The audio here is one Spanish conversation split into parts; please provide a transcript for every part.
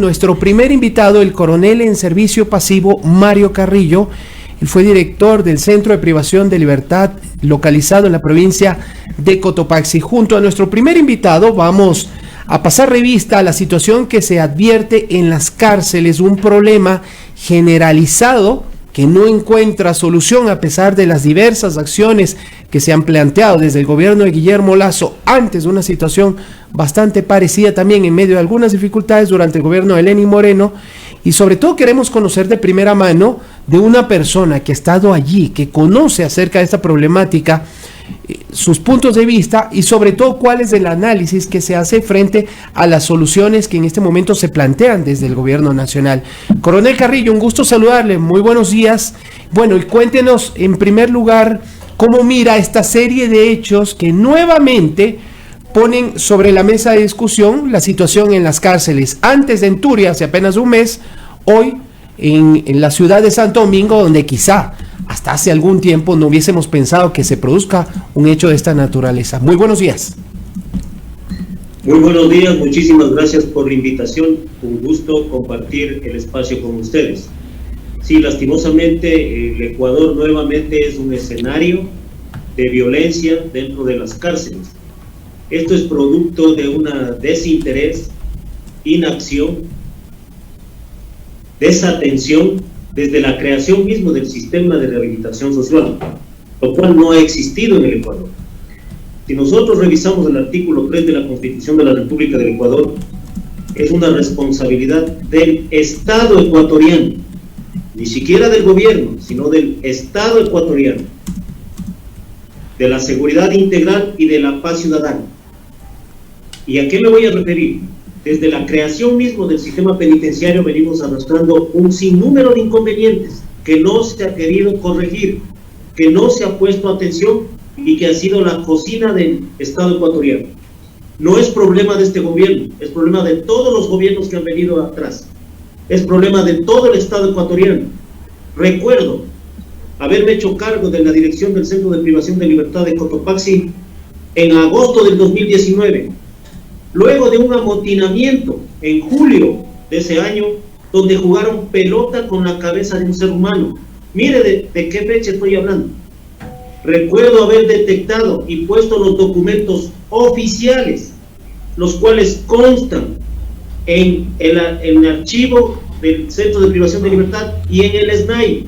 Nuestro primer invitado, el coronel en servicio pasivo Mario Carrillo. Él fue director del Centro de Privación de Libertad localizado en la provincia de Cotopaxi. Junto a nuestro primer invitado vamos a pasar revista a la situación que se advierte en las cárceles, un problema generalizado que no encuentra solución a pesar de las diversas acciones que se han planteado desde el gobierno de Guillermo Lasso, antes de una situación bastante parecida también en medio de algunas dificultades durante el gobierno de Lenín Moreno. Y sobre todo queremos conocer de primera mano de una persona que ha estado allí, que conoce acerca de esta problemática, sus puntos de vista y sobre todo cuál es el análisis que se hace frente a las soluciones que en este momento se plantean desde el gobierno nacional. Coronel Carrillo, un gusto saludarle, muy buenos días. Bueno, y cuéntenos en primer lugar cómo mira esta serie de hechos que nuevamente ponen sobre la mesa de discusión la situación en las cárceles. Antes de en Turia, hace apenas un mes, hoy en la ciudad de Santo Domingo, donde quizá hasta hace algún tiempo no hubiésemos pensado que se produzca un hecho de esta naturaleza. Muy buenos días. Muy buenos días, muchísimas gracias por la invitación. Un gusto compartir el espacio con ustedes. Sí, lastimosamente el Ecuador nuevamente es un escenario de violencia dentro de las cárceles. Esto es producto de una desinterés, inacción, desatención desde la creación mismo del sistema de rehabilitación social, lo cual no ha existido en el Ecuador. Si nosotros revisamos el artículo 3 de la Constitución de la República del Ecuador, es una responsabilidad del Estado ecuatoriano, ni siquiera del gobierno, sino del Estado ecuatoriano, de la seguridad integral y de la paz ciudadana. ¿Y a qué me voy a referir? Desde la creación mismo del sistema penitenciario venimos arrastrando un sinnúmero de inconvenientes que no se ha querido corregir, que no se ha puesto atención y que ha sido la cocina del Estado ecuatoriano. No es problema de este gobierno, es problema de todos los gobiernos que han venido atrás. Es problema de todo el Estado ecuatoriano. Recuerdo haberme hecho cargo de la dirección del Centro de Privación de Libertad de Cotopaxi en agosto del 2019. Luego de un amotinamiento en julio de ese año, donde jugaron pelota con la cabeza de un ser humano. Mire de qué fecha estoy hablando. Recuerdo haber detectado y puesto los documentos oficiales, los cuales constan en el archivo del Centro de Privación de Libertad y en el SNAI,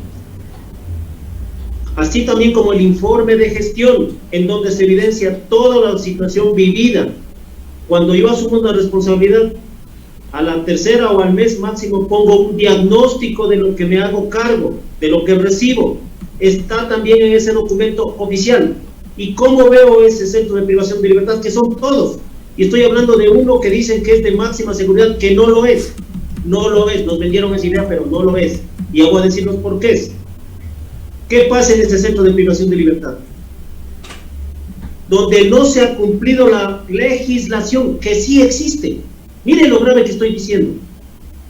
así también como el informe de gestión, en donde se evidencia toda la situación vivida. Cuando yo asumo una responsabilidad, a la tercera o al mes máximo pongo un diagnóstico de lo que me hago cargo, de lo que recibo. Está también en ese documento oficial. ¿Y cómo veo ese centro de privación de libertad? Que son todos. Y estoy hablando de uno que dicen que es de máxima seguridad, que no lo es. No lo es. Nos vendieron esa idea, pero no lo es. Y hago a decirnos por qué es. ¿Qué pasa en este centro de privación de libertad? Donde no se ha cumplido la legislación, que sí existe. Miren lo grave que estoy diciendo.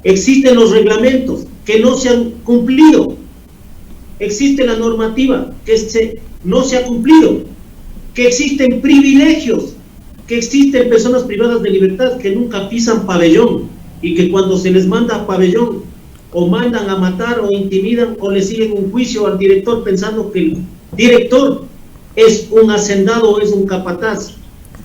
Existen los reglamentos que no se han cumplido. Existe la normativa que no se ha cumplido. Que existen privilegios. Que existen personas privadas de libertad que nunca pisan pabellón y que cuando se les manda a pabellón o mandan a matar o intimidan o le siguen un juicio al director pensando que el director es un hacendado o es un capataz,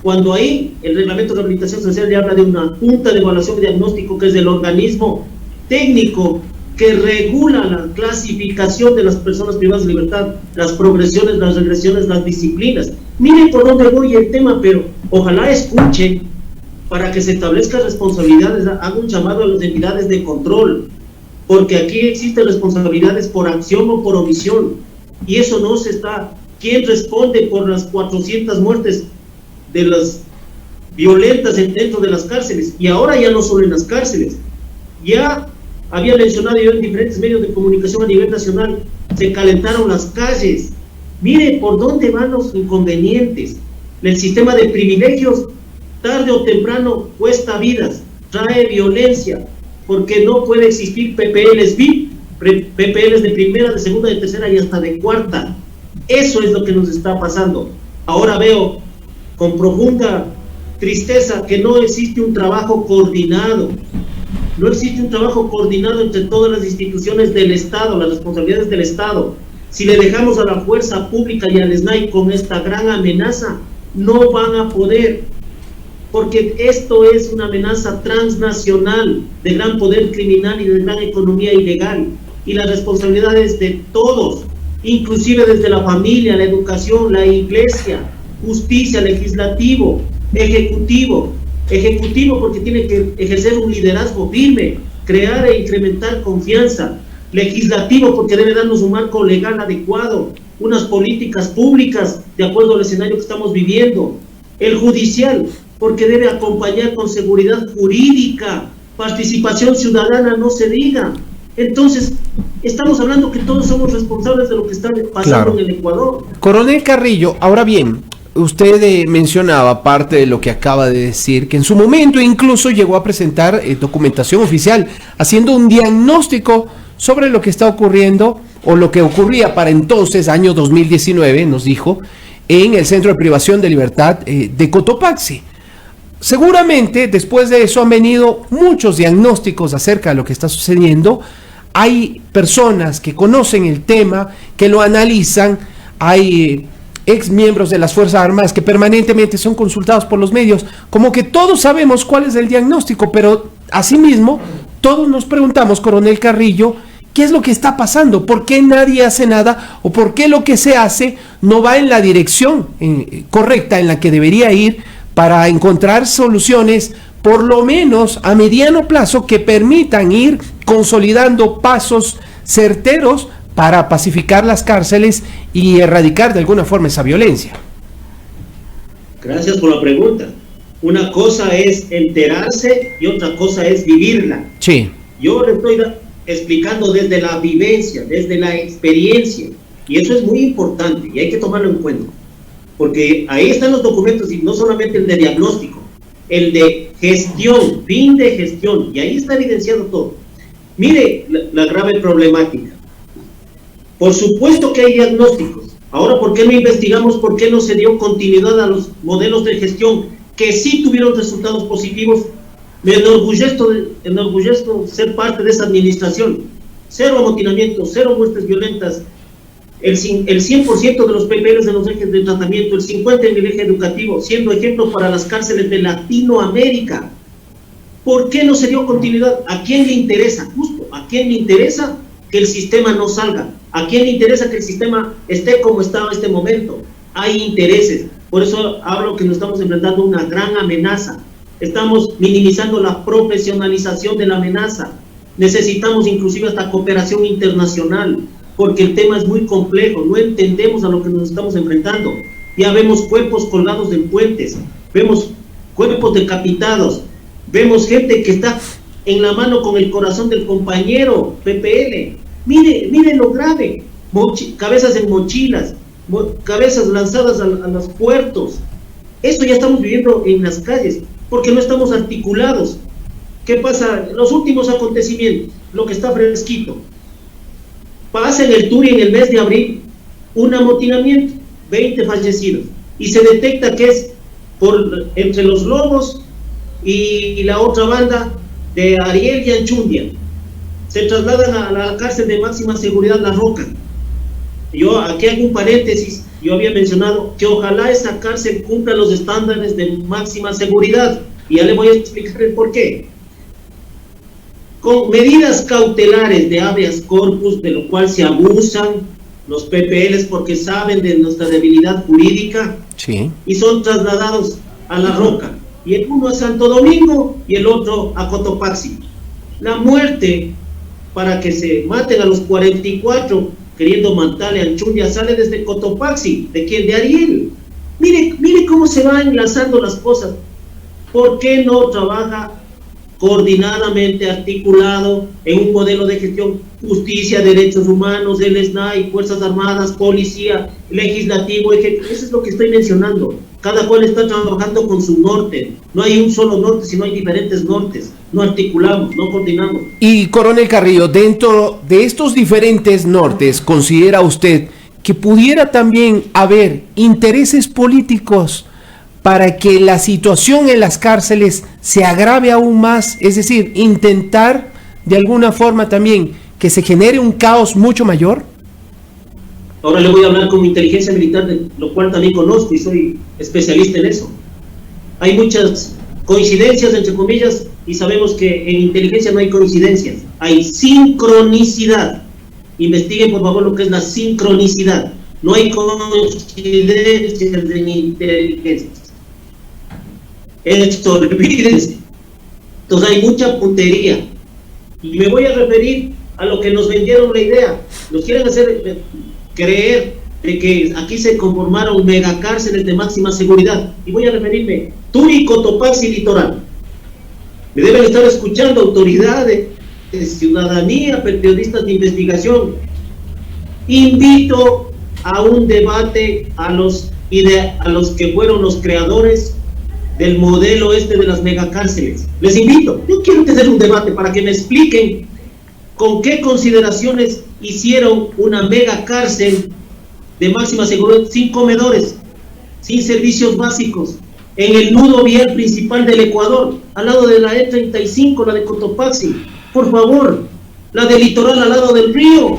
cuando ahí el reglamento de rehabilitación social le habla de una junta de evaluación y diagnóstico que es el organismo técnico que regula la clasificación de las personas privadas de libertad, las progresiones, las regresiones, las disciplinas. Miren por dónde voy el tema, pero ojalá escuchen para que se establezcan responsabilidades, haga un llamado a las entidades de control, porque aquí existen responsabilidades por acción o por omisión, y eso no se está. ¿Quién responde por las 400 muertes de las violentas dentro de las cárceles? Y ahora ya no solo en las cárceles. Ya había mencionado yo en diferentes medios de comunicación a nivel nacional, se calentaron las calles. Mire por dónde van los inconvenientes. El sistema de privilegios, tarde o temprano, cuesta vidas, trae violencia, porque no puede existir PPLs VIP, PPLs de primera, de segunda, de tercera y hasta de cuarta. Eso es lo que nos está pasando. Ahora veo con profunda tristeza que no existe un trabajo coordinado no existe un trabajo coordinado entre todas las instituciones del Estado, las responsabilidades del Estado. Si le dejamos a la fuerza pública y al SNAI con esta gran amenaza, no van a poder, porque esto es una amenaza transnacional de gran poder criminal y de gran economía ilegal, y las responsabilidades de todos, inclusive desde la familia, la educación, la iglesia, justicia, legislativo, ejecutivo porque tiene que ejercer un liderazgo firme, crear e incrementar confianza, legislativo porque debe darnos un marco legal adecuado, unas políticas públicas de acuerdo al escenario que estamos viviendo, el judicial porque debe acompañar con seguridad jurídica, participación ciudadana, no se diga. Entonces, estamos hablando que todos somos responsables de lo que está pasando en el Ecuador. Coronel Carrillo, ahora bien, usted mencionaba, parte de lo que acaba de decir, que en su momento incluso llegó a presentar documentación oficial, haciendo un diagnóstico sobre lo que está ocurriendo, o lo que ocurría para entonces, año 2019, nos dijo, en el Centro de Privación de Libertad de Cotopaxi. Seguramente, después de eso han venido muchos diagnósticos acerca de lo que está sucediendo. Hay personas que conocen el tema, que lo analizan, hay ex miembros de las Fuerzas Armadas que permanentemente son consultados por los medios, como que todos sabemos cuál es el diagnóstico, pero asimismo todos nos preguntamos, Coronel Carrillo, ¿qué es lo que está pasando? ¿Por qué nadie hace nada? ¿O por qué lo que se hace no va en la dirección correcta en la que debería ir para encontrar soluciones, por lo menos a mediano plazo, que permitan ir consolidando pasos certeros para pacificar las cárceles y erradicar de alguna forma esa violencia? Gracias por la pregunta. Una cosa es enterarse y otra cosa es vivirla. Sí. Yo le estoy explicando desde la vivencia, desde la experiencia, y eso es muy importante y hay que tomarlo en cuenta, porque ahí están los documentos, y no solamente el de diagnóstico, el de gestión, fin de gestión, y ahí está evidenciado todo. Mire la grave problemática. Por supuesto que hay diagnósticos. Ahora, ¿por qué no investigamos por qué no se dio continuidad a los modelos de gestión que sí tuvieron resultados positivos? Me enorgullezco ser parte de esa administración. Cero amotinamiento, cero muertes violentas, el 100% de los PPLs en los ejes de tratamiento, el 50% en el eje educativo, siendo ejemplo para las cárceles de Latinoamérica. ¿Por qué no se dio continuidad? ¿A quién le interesa? Justo, ¿a quién le interesa que el sistema no salga? ¿A quién le interesa que el sistema esté como está en este momento? Hay intereses. Por eso hablo que nos estamos enfrentando a una gran amenaza. Estamos minimizando la profesionalización de la amenaza. Necesitamos inclusive hasta cooperación internacional, porque el tema es muy complejo, no entendemos a lo que nos estamos enfrentando. Ya vemos cuerpos colgados en puentes, vemos cuerpos decapitados, vemos gente que está en la mano con el corazón del compañero PPL. Mire lo grave, cabezas en mochilas, cabezas lanzadas a los puertos. Esto ya estamos viviendo en las calles, porque no estamos articulados. ¿Qué pasa? Los últimos acontecimientos, lo que está fresquito. Pasa en el Turi en el mes de abril un amotinamiento, 20 fallecidos, y se detecta que es entre los Lobos y la otra banda de Ariel y Anchundia. Se trasladan a la cárcel de máxima seguridad La Roca. Yo aquí hago un paréntesis. Yo había mencionado que ojalá esa cárcel cumpla los estándares de máxima seguridad, y ya le voy a explicar el por qué. Con medidas cautelares de habeas corpus, de lo cual se abusan los PPLs porque saben de nuestra debilidad jurídica, sí, y son trasladados a La Roca, y el uno a Santo Domingo y el otro a Cotopaxi. La muerte, para que se maten a los 44 queriendo matarle a Anchundia, sale desde Cotopaxi. ¿De quién? De Ariel. Mire cómo se van enlazando las cosas. ¿Por qué no trabaja coordinadamente, articulado en un modelo de gestión, justicia, derechos humanos, el SNAI, Fuerzas Armadas, policía, legislativo, ejecutivo? Eso es lo que estoy mencionando. Cada cual está trabajando con su norte. No hay un solo norte, sino hay diferentes nortes. No articulamos, no coordinamos. Y Coronel Carrillo, dentro de estos diferentes nortes, ¿considera usted que pudiera también haber intereses políticos para que la situación en las cárceles se agrave aún más, es decir, intentar de alguna forma también que se genere un caos mucho mayor? Ahora le voy a hablar como inteligencia militar, de lo cual también conozco y soy especialista en eso. Hay muchas coincidencias, entre comillas, y sabemos que en inteligencia no hay coincidencias, hay sincronicidad. Investiguen por favor lo que es la sincronicidad. No hay coincidencias en inteligencia. Esto, olvídense. Entonces hay mucha puntería. Y me voy a referir a lo que nos vendieron la idea. Nos quieren hacer creer de que aquí se conformaron megacárceles de máxima seguridad. Y voy a referirme, Turi, Cotopaxi, Litoral. Me deben estar escuchando autoridades, ciudadanía, periodistas de investigación. Invito a un debate a los que fueron los creadores del modelo de las megacárceles. Les invito, yo quiero tener un debate para que me expliquen con qué consideraciones hicieron una megacárcel de máxima seguridad, sin comedores, sin servicios básicos, en el nudo vial principal del Ecuador, al lado de la E35, la de Cotopaxi, por favor, la del Litoral al lado del río,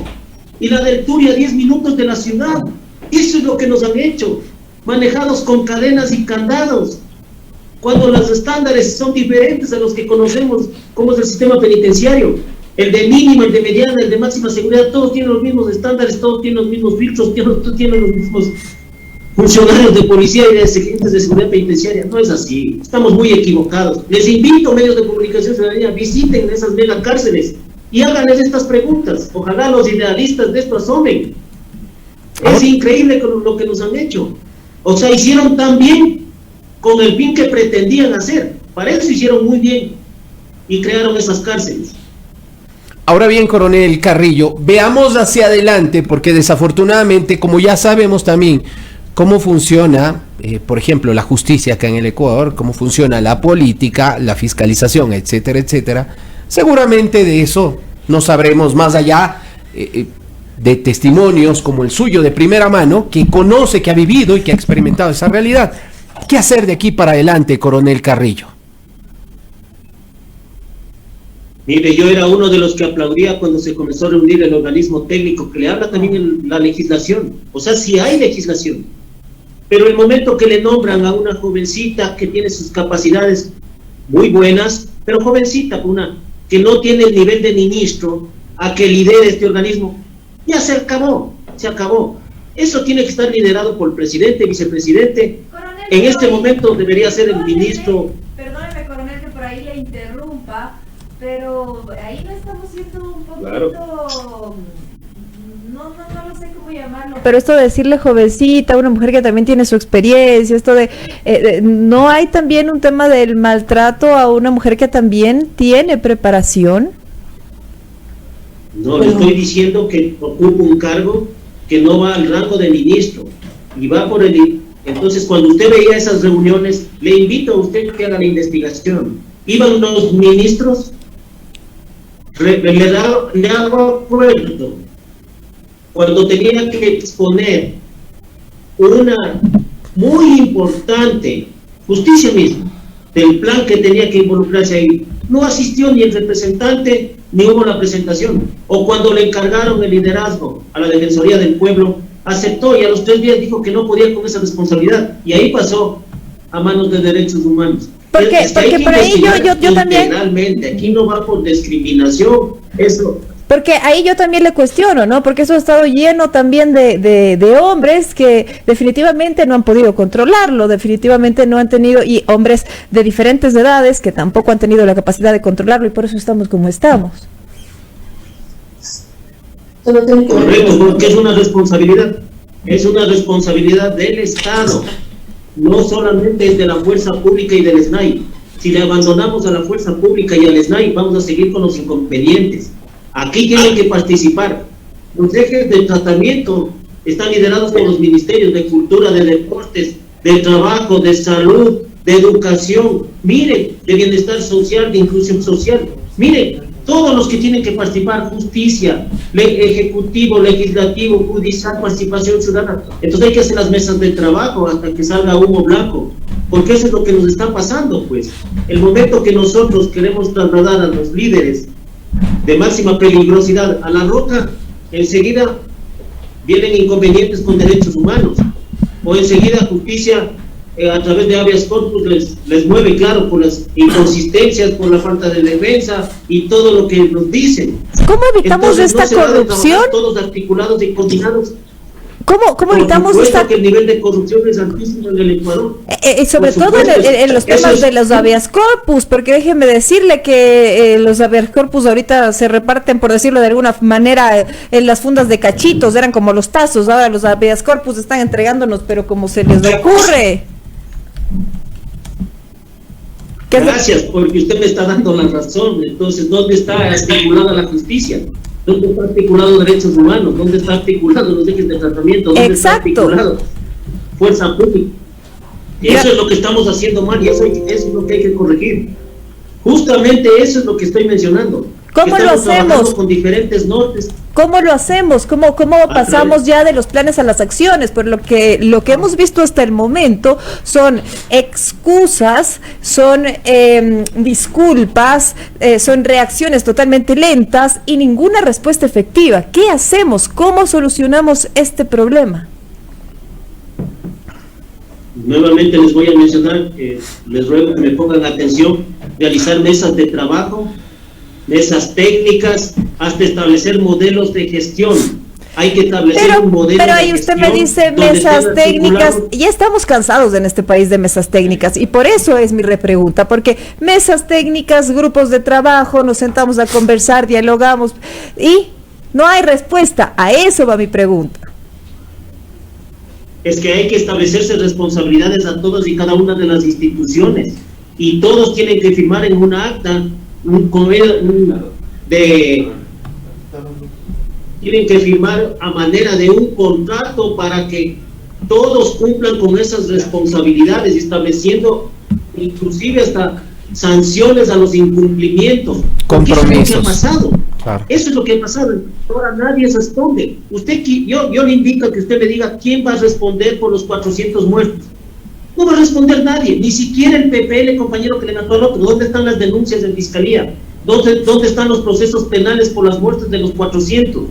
y la del Turi a 10 minutos de la ciudad. Eso es lo que nos han hecho, manejados con cadenas y candados, cuando los estándares son diferentes a los que conocemos como es el sistema penitenciario. El de mínima, el de mediana, el de máxima seguridad, todos tienen los mismos estándares, todos tienen los mismos filtros, todos tienen los mismos funcionarios de policía y de agentes de seguridad penitenciaria. No es así, estamos muy equivocados. Les invito, medios de comunicación ciudadanía, visiten esas megacárceles y háganles estas preguntas. Ojalá los idealistas de esto asomen. Es increíble lo que nos han hecho. O sea, hicieron tan bien con el fin que pretendían hacer. Para eso hicieron muy bien y crearon esas cárceles. Ahora bien, coronel Carrillo, veamos hacia adelante, porque desafortunadamente, como ya sabemos también cómo funciona, por ejemplo, la justicia acá en el Ecuador, cómo funciona la política, la fiscalización, etcétera, etcétera, seguramente de eso no sabremos más allá de testimonios como el suyo de primera mano, que conoce, que ha vivido y que ha experimentado esa realidad. ¿Qué hacer de aquí para adelante, coronel Carrillo? Mire, yo era uno de los que aplaudía cuando se comenzó a reunir el organismo técnico que le habla también la legislación. O sea, sí hay legislación. Pero el momento que le nombran a una jovencita que tiene sus capacidades muy buenas, pero jovencita, una que no tiene el nivel de ministro a que lidere este organismo, ya se acabó, se acabó. Eso tiene que estar liderado por el presidente, vicepresidente. Coronel, en este momento debería ser el ministro. Perdóneme, coronel, que por ahí le interrumpa, pero ahí no estamos siendo un poquito... Claro. No lo sé cómo llamarlo. Pero esto de decirle jovencita, una mujer que también tiene su experiencia, esto de... ¿no hay también un tema del maltrato a una mujer que también tiene preparación? No, le estoy diciendo que ocupa un cargo que no va al rango de ministro y va por el... Entonces, cuando usted veía esas reuniones, le invito a usted que haga la investigación. Iban los ministros, le hago acuerdo, cuando tenía que exponer una muy importante justicia misma del plan que tenía que involucrarse ahí, no asistió ni el representante ni hubo la presentación. O cuando le encargaron el liderazgo a la Defensoría del Pueblo, aceptó y a los 3 días dijo que no podía con esa responsabilidad y ahí pasó a manos de derechos humanos. Porque por ahí yo también... Realmente, aquí no va por discriminación, eso... Porque ahí yo también le cuestiono, ¿no? Porque eso ha estado lleno también de hombres que definitivamente no han podido controlarlo, definitivamente no han tenido, y hombres de diferentes edades que tampoco han tenido la capacidad de controlarlo y por eso estamos como estamos. Correcto, porque es una responsabilidad del Estado, no solamente es de la fuerza pública y del SNAI. Si le abandonamos a la fuerza pública y al SNAI, vamos a seguir con los inconvenientes. Aquí tienen que participar. Los ejes de tratamiento están liderados por los ministerios de Cultura, de Deportes, de Trabajo, de Salud, de Educación, miren, de Bienestar Social, de Inclusión Social. Miren, todos los que tienen que participar, justicia, ejecutivo, legislativo, judicial, participación ciudadana. Entonces hay que hacer las mesas de trabajo hasta que salga humo blanco. porque eso es lo que nos está pasando, pues. El momento que nosotros queremos trasladar a los líderes de máxima peligrosidad a la roca, enseguida vienen inconvenientes con derechos humanos, o enseguida justicia a través de habeas corpus les mueve, claro, por las inconsistencias, por la falta de defensa y todo lo que nos dicen. ¿Cómo evitamos esta corrupción? Todos articulados y coordinados. ¿Cómo evitamos esta? Que el nivel de corrupción es altísimo en el Ecuador. Sobre todo en los temas de los habeas corpus, porque déjeme decirle que los habeas corpus ahorita se reparten, por decirlo de alguna manera, en las fundas de cachitos, eran como los tazos, ahora los habeas corpus están entregándonos, pero como se les ocurre. Gracias, porque usted me está dando la razón. Entonces, ¿dónde está articulada la justicia? ¿Dónde está articulado derechos humanos? ¿Dónde está articulado los ejes de tratamiento? ¿Dónde está articulado fuerza pública? Eso es lo que estamos haciendo mal y eso es lo que hay que corregir. Justamente eso es lo que estoy mencionando. ¿Cómo lo hacemos? Con diferentes nortes. ¿Cómo lo hacemos? ¿Cómo pasamos ya de los planes a las acciones? Por lo que hemos visto hasta el momento son excusas, son disculpas, son reacciones totalmente lentas y ninguna respuesta efectiva. ¿Qué hacemos? ¿Cómo solucionamos este problema? Nuevamente les voy a mencionar, les ruego que me pongan atención, realizar mesas de trabajo, mesas técnicas, hasta establecer modelos de gestión. Hay que establecer un modelo de gestión. Pero ahí usted me dice mesas técnicas, ya estamos cansados en este país de mesas técnicas, y por eso es mi repregunta, porque mesas técnicas, grupos de trabajo, nos sentamos a conversar, dialogamos, y no hay respuesta. A eso va mi pregunta. Es que hay que establecerse responsabilidades a todas y cada una de las instituciones, y todos tienen que firmar en una acta, tienen que firmar a manera de un contrato para que todos cumplan con esas responsabilidades, estableciendo inclusive hasta sanciones a los incumplimientos. Compromisos. Eso es lo que ha pasado. Claro. Eso es lo que ha pasado. Ahora nadie responde. Yo le invito a que usted me diga quién va a responder por los 400 muertos. No va a responder nadie, ni siquiera el PPL, compañero, que le mató al otro. ¿Dónde están las denuncias en fiscalía? ¿Dónde están los procesos penales por las muertes de los 400?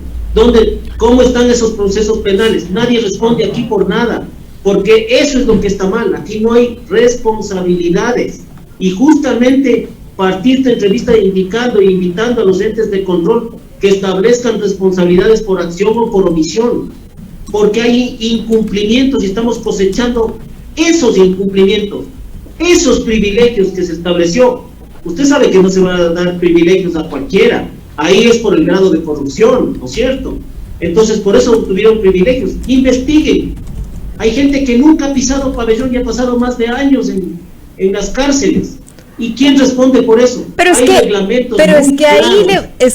¿Cómo están esos procesos penales? Nadie responde aquí por nada, porque eso es lo que está mal. Aquí no hay responsabilidades. Y justamente partir esta entrevista indicando e invitando a los entes de control que establezcan responsabilidades por acción o por omisión, porque hay incumplimientos y estamos cosechando esos incumplimientos, esos privilegios que se estableció. Usted sabe que no se van a dar privilegios a cualquiera, ahí es por el grado de corrupción, ¿no es cierto? Entonces por eso tuvieron privilegios. Investiguen. Hay gente que nunca ha pisado pabellón y ha pasado más de años en las cárceles. ¿Y quién responde por eso? Pero es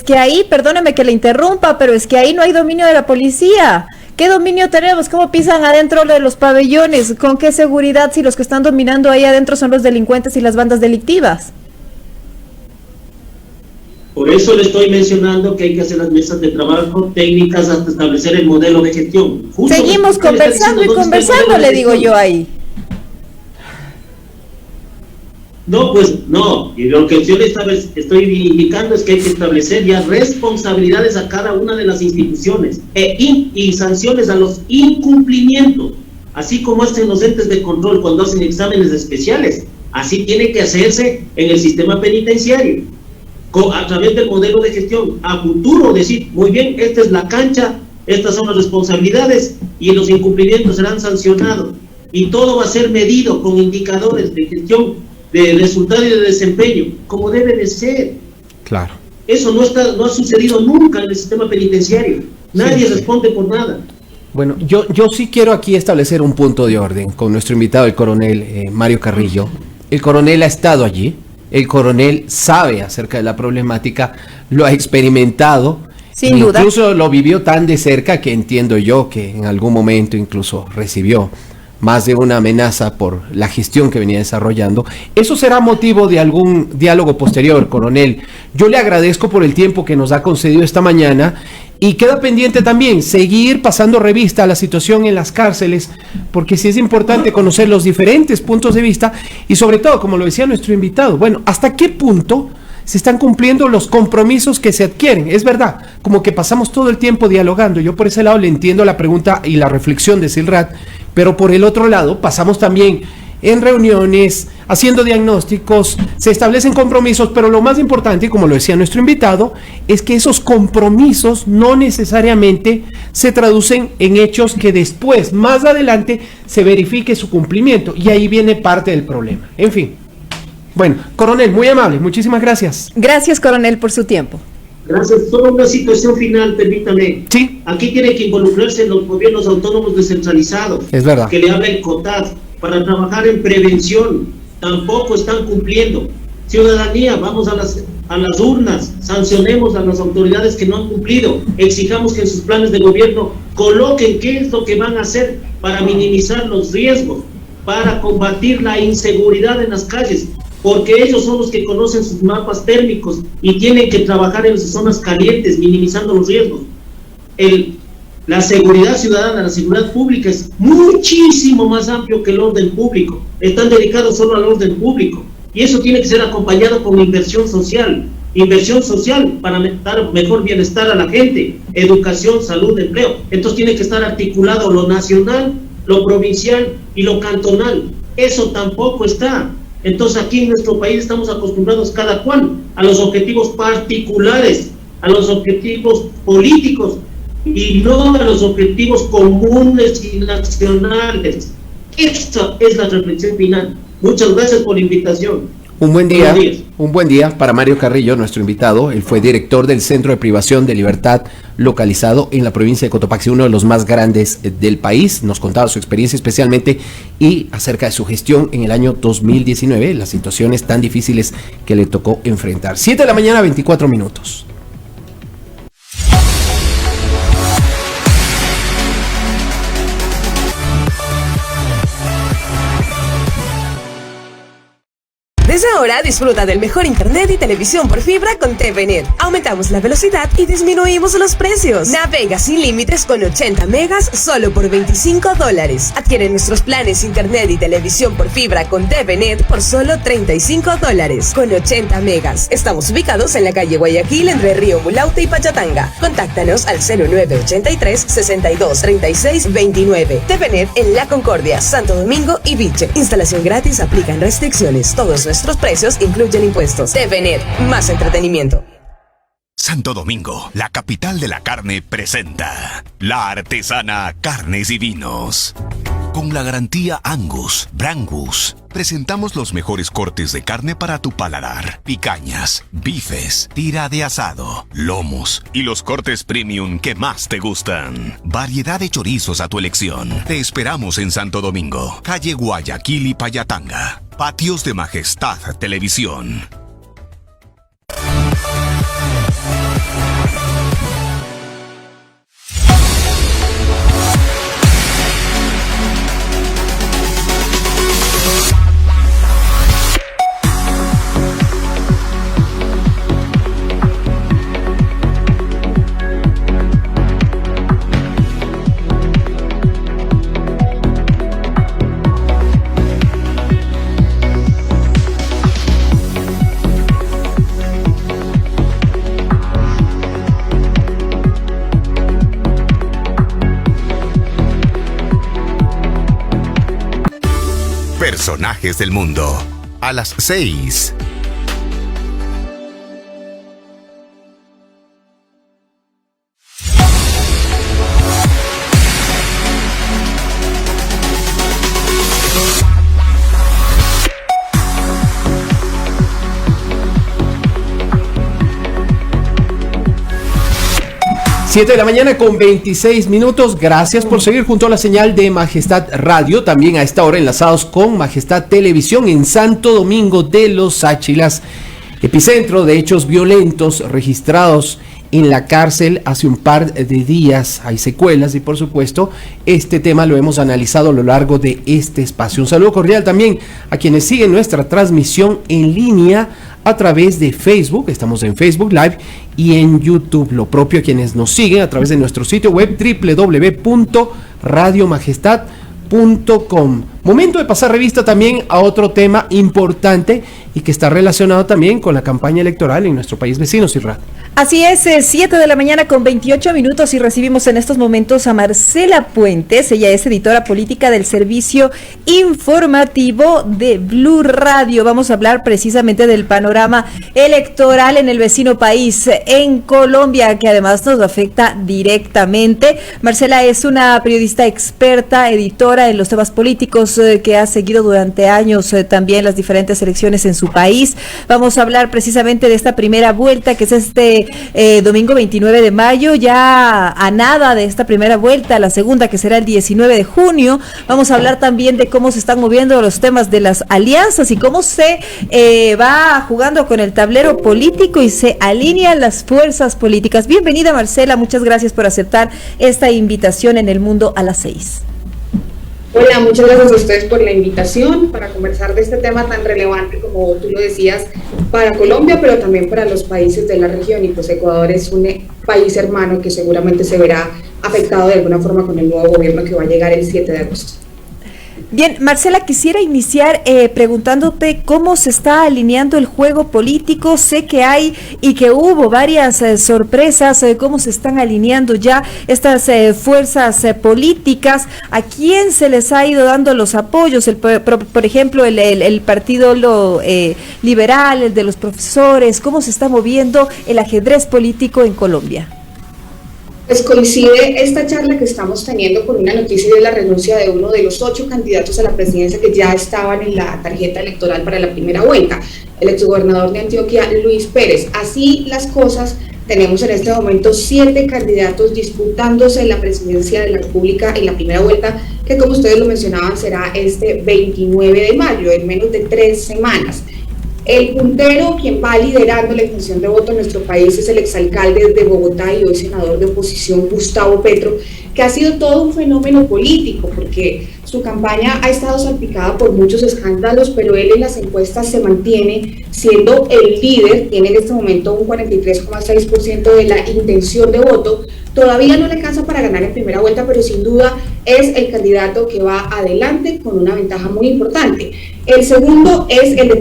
que ahí, perdóneme que le interrumpa, pero es que ahí no hay dominio de la policía. ¿Qué dominio tenemos? ¿Cómo pisan adentro de los pabellones? ¿Con qué seguridad si los que están dominando ahí adentro son los delincuentes y las bandas delictivas? Por eso le estoy mencionando que hay que hacer las mesas de trabajo técnicas hasta establecer el modelo de gestión. Seguimos conversando y conversando, le digo yo ahí. No, pues no, y lo que yo le estoy indicando es que hay que establecer ya responsabilidades a cada una de las instituciones y sanciones a los incumplimientos, así como hacen los entes de control cuando hacen exámenes especiales, así tiene que hacerse en el sistema penitenciario, a través del modelo de gestión, a futuro decir, muy bien, esta es la cancha, estas son las responsabilidades y los incumplimientos serán sancionados, y todo va a ser medido con indicadores de gestión, de resultado y de desempeño, como debe de ser. Claro. Eso no ha sucedido nunca en el sistema penitenciario. Nadie responde por nada. Bueno, yo sí quiero aquí establecer un punto de orden con nuestro invitado, el coronel Mario Carrillo. El coronel ha estado allí, el coronel sabe acerca de la problemática, lo ha experimentado. Sin duda. Incluso lo vivió tan de cerca que entiendo yo que en algún momento incluso recibió más de una amenaza por la gestión que venía desarrollando. Eso será motivo de algún diálogo posterior, coronel. Yo le agradezco por el tiempo que nos ha concedido esta mañana y queda pendiente también seguir pasando revista a la situación en las cárceles, porque sí es importante conocer los diferentes puntos de vista y sobre todo, como lo decía nuestro invitado, bueno, ¿hasta qué punto se están cumpliendo los compromisos que se adquieren? Es verdad, como que pasamos todo el tiempo dialogando. Yo por ese lado le entiendo la pregunta y la reflexión de Silrat, pero por el otro lado pasamos también en reuniones, haciendo diagnósticos, se establecen compromisos, pero lo más importante, como lo decía nuestro invitado, es que esos compromisos no necesariamente se traducen en hechos que después, más adelante, se verifique su cumplimiento, y ahí viene parte del problema. En fin. Bueno, coronel, muy amable, muchísimas gracias. Gracias, coronel, por su tiempo. Gracias. Solo una situación final, permítame. Sí. Aquí tienen que involucrarse los gobiernos autónomos descentralizados. Es verdad. Que le habla el COTAD para trabajar en prevención. Tampoco están cumpliendo. Ciudadanía, vamos a las urnas, sancionemos a las autoridades que no han cumplido, exijamos que en sus planes de gobierno coloquen qué es lo que van a hacer para minimizar los riesgos, para combatir la inseguridad en las calles, porque ellos son los que conocen sus mapas térmicos y tienen que trabajar en las zonas calientes, minimizando los riesgos. La seguridad ciudadana, la seguridad pública es muchísimo más amplio que el orden público. Están dedicados solo al orden público. Y eso tiene que ser acompañado con inversión social. Inversión social para dar mejor bienestar a la gente. Educación, salud, empleo. Entonces tiene que estar articulado lo nacional, lo provincial y lo cantonal. Eso tampoco está. Entonces aquí en nuestro país estamos acostumbrados cada cual a los objetivos particulares, a los objetivos políticos y no a los objetivos comunes y nacionales. Esta es la reflexión final. Muchas gracias por la invitación. Un buen día para Mario Carrillo, nuestro invitado. Él fue director del Centro de Privación de Libertad localizado en la provincia de Cotopaxi, uno de los más grandes del país. Nos contaba su experiencia especialmente y acerca de su gestión en el año 2019, las situaciones tan difíciles que le tocó enfrentar. 7 de la mañana, 24 minutos. Desde ahora disfruta del mejor internet y televisión por fibra con TVNet. Aumentamos la velocidad y disminuimos los precios. Navega sin límites con 80 megas solo por $25. Adquiere nuestros planes internet y televisión por fibra con TVNet por solo $35 con 80 megas. Estamos ubicados en la calle Guayaquil entre Río Mulaute y Pachatanga. Contáctanos al 0983 62 36 29. TVNet en La Concordia, Santo Domingo y Viche. Instalación gratis, aplican restricciones. Todos nuestros precios incluyen impuestos. TVNet, más entretenimiento. Santo Domingo, la capital de la carne, presenta La Artesana Carnes y Vinos. Con la garantía Angus, Brangus, presentamos los mejores cortes de carne para tu paladar. Picañas, bifes, tira de asado, lomos y los cortes premium que más te gustan. Variedad de chorizos a tu elección. Te esperamos en Santo Domingo, calle Guayaquil y Payatanga. Patios de Majestad Televisión. Personajes del mundo. A las 6. Siete de la mañana con 26 minutos. Gracias por seguir junto a la señal de Majestad Radio. También a esta hora enlazados con Majestad Televisión en Santo Domingo de los Áchilas, epicentro de hechos violentos registrados en la cárcel hace un par de días. Hay secuelas y por supuesto este tema lo hemos analizado a lo largo de este espacio. Un saludo cordial también a quienes siguen nuestra transmisión en línea a través de Facebook. Estamos en Facebook Live y en YouTube. Lo propio a quienes nos siguen a través de nuestro sitio web www.radiomajestad.com. Momento de pasar revista también a otro tema importante y que está relacionado también con la campaña electoral en nuestro país vecino, Silrat. Así es, 7 de la mañana con 28 minutos y recibimos en estos momentos a Marcela Puentes. Ella es editora política del servicio informativo de Blue Radio. Vamos a hablar precisamente del panorama electoral en el vecino país, en Colombia, que además nos afecta directamente. Marcela es una periodista experta, editora en los temas políticos, que ha seguido durante años también las diferentes elecciones en su país. Vamos a hablar precisamente de esta primera vuelta, que es domingo 29 de mayo, ya a nada de esta primera vuelta, la segunda que será el 19 de junio. Vamos a hablar también de cómo se están moviendo los temas de las alianzas y cómo se va jugando con el tablero político y se alinean las fuerzas políticas. Bienvenida, Marcela, muchas gracias por aceptar esta invitación en El Mundo a las 6. Hola, muchas gracias a ustedes por la invitación para conversar de este tema tan relevante, como tú lo decías, para Colombia, pero también para los países de la región. Y pues Ecuador es un país hermano que seguramente se verá afectado de alguna forma con el nuevo gobierno que va a llegar el 7 de agosto. Bien, Marcela, quisiera iniciar preguntándote cómo se está alineando el juego político. Sé que hay y que hubo varias sorpresas, cómo se están alineando ya estas fuerzas políticas, a quién se les ha ido dando los apoyos, por ejemplo, el partido liberal, el de los profesores, cómo se está moviendo el ajedrez político en Colombia. Pues coincide esta charla que estamos teniendo con una noticia de la renuncia de uno de los 8 candidatos a la presidencia que ya estaban en la tarjeta electoral para la primera vuelta, el exgobernador de Antioquia, Luis Pérez. Así las cosas, tenemos en este momento 7 candidatos disputándose la presidencia de la República en la primera vuelta, que como ustedes lo mencionaban será este 29 de mayo, en menos de 3 semanas. El puntero, quien va liderando la intención de voto en nuestro país, es el exalcalde de Bogotá y hoy senador de oposición, Gustavo Petro, que ha sido todo un fenómeno político, porque su campaña ha estado salpicada por muchos escándalos, pero él en las encuestas se mantiene siendo el líder, tiene en este momento un 43,6% de la intención de voto. Todavía no le alcanza para ganar en primera vuelta, pero sin duda es el candidato que va adelante con una ventaja muy importante. El segundo es el de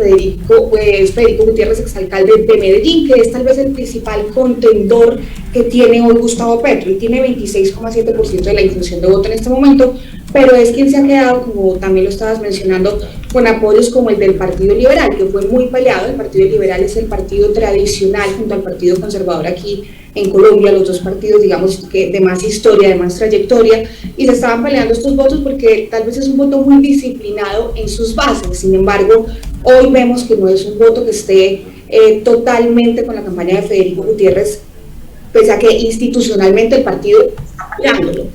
Federico Gutiérrez, exalcalde de Medellín, que es tal vez el principal contendor que tiene hoy Gustavo Petro, y tiene 26,7% de la intención de voto en este momento, pero es quien se ha quedado, como también lo estabas mencionando, con apoyos como el del Partido Liberal, que fue muy peleado. El Partido Liberal es el partido tradicional junto al Partido Conservador aquí en Colombia, los dos partidos, digamos, que de más historia, de más trayectoria, y se estaban peleando estos votos porque tal vez es un voto muy disciplinado en sus bases. Sin embargo, hoy vemos que no es un voto que esté totalmente con la campaña de Federico Gutiérrez, pese a que institucionalmente el partido está apoyándolo.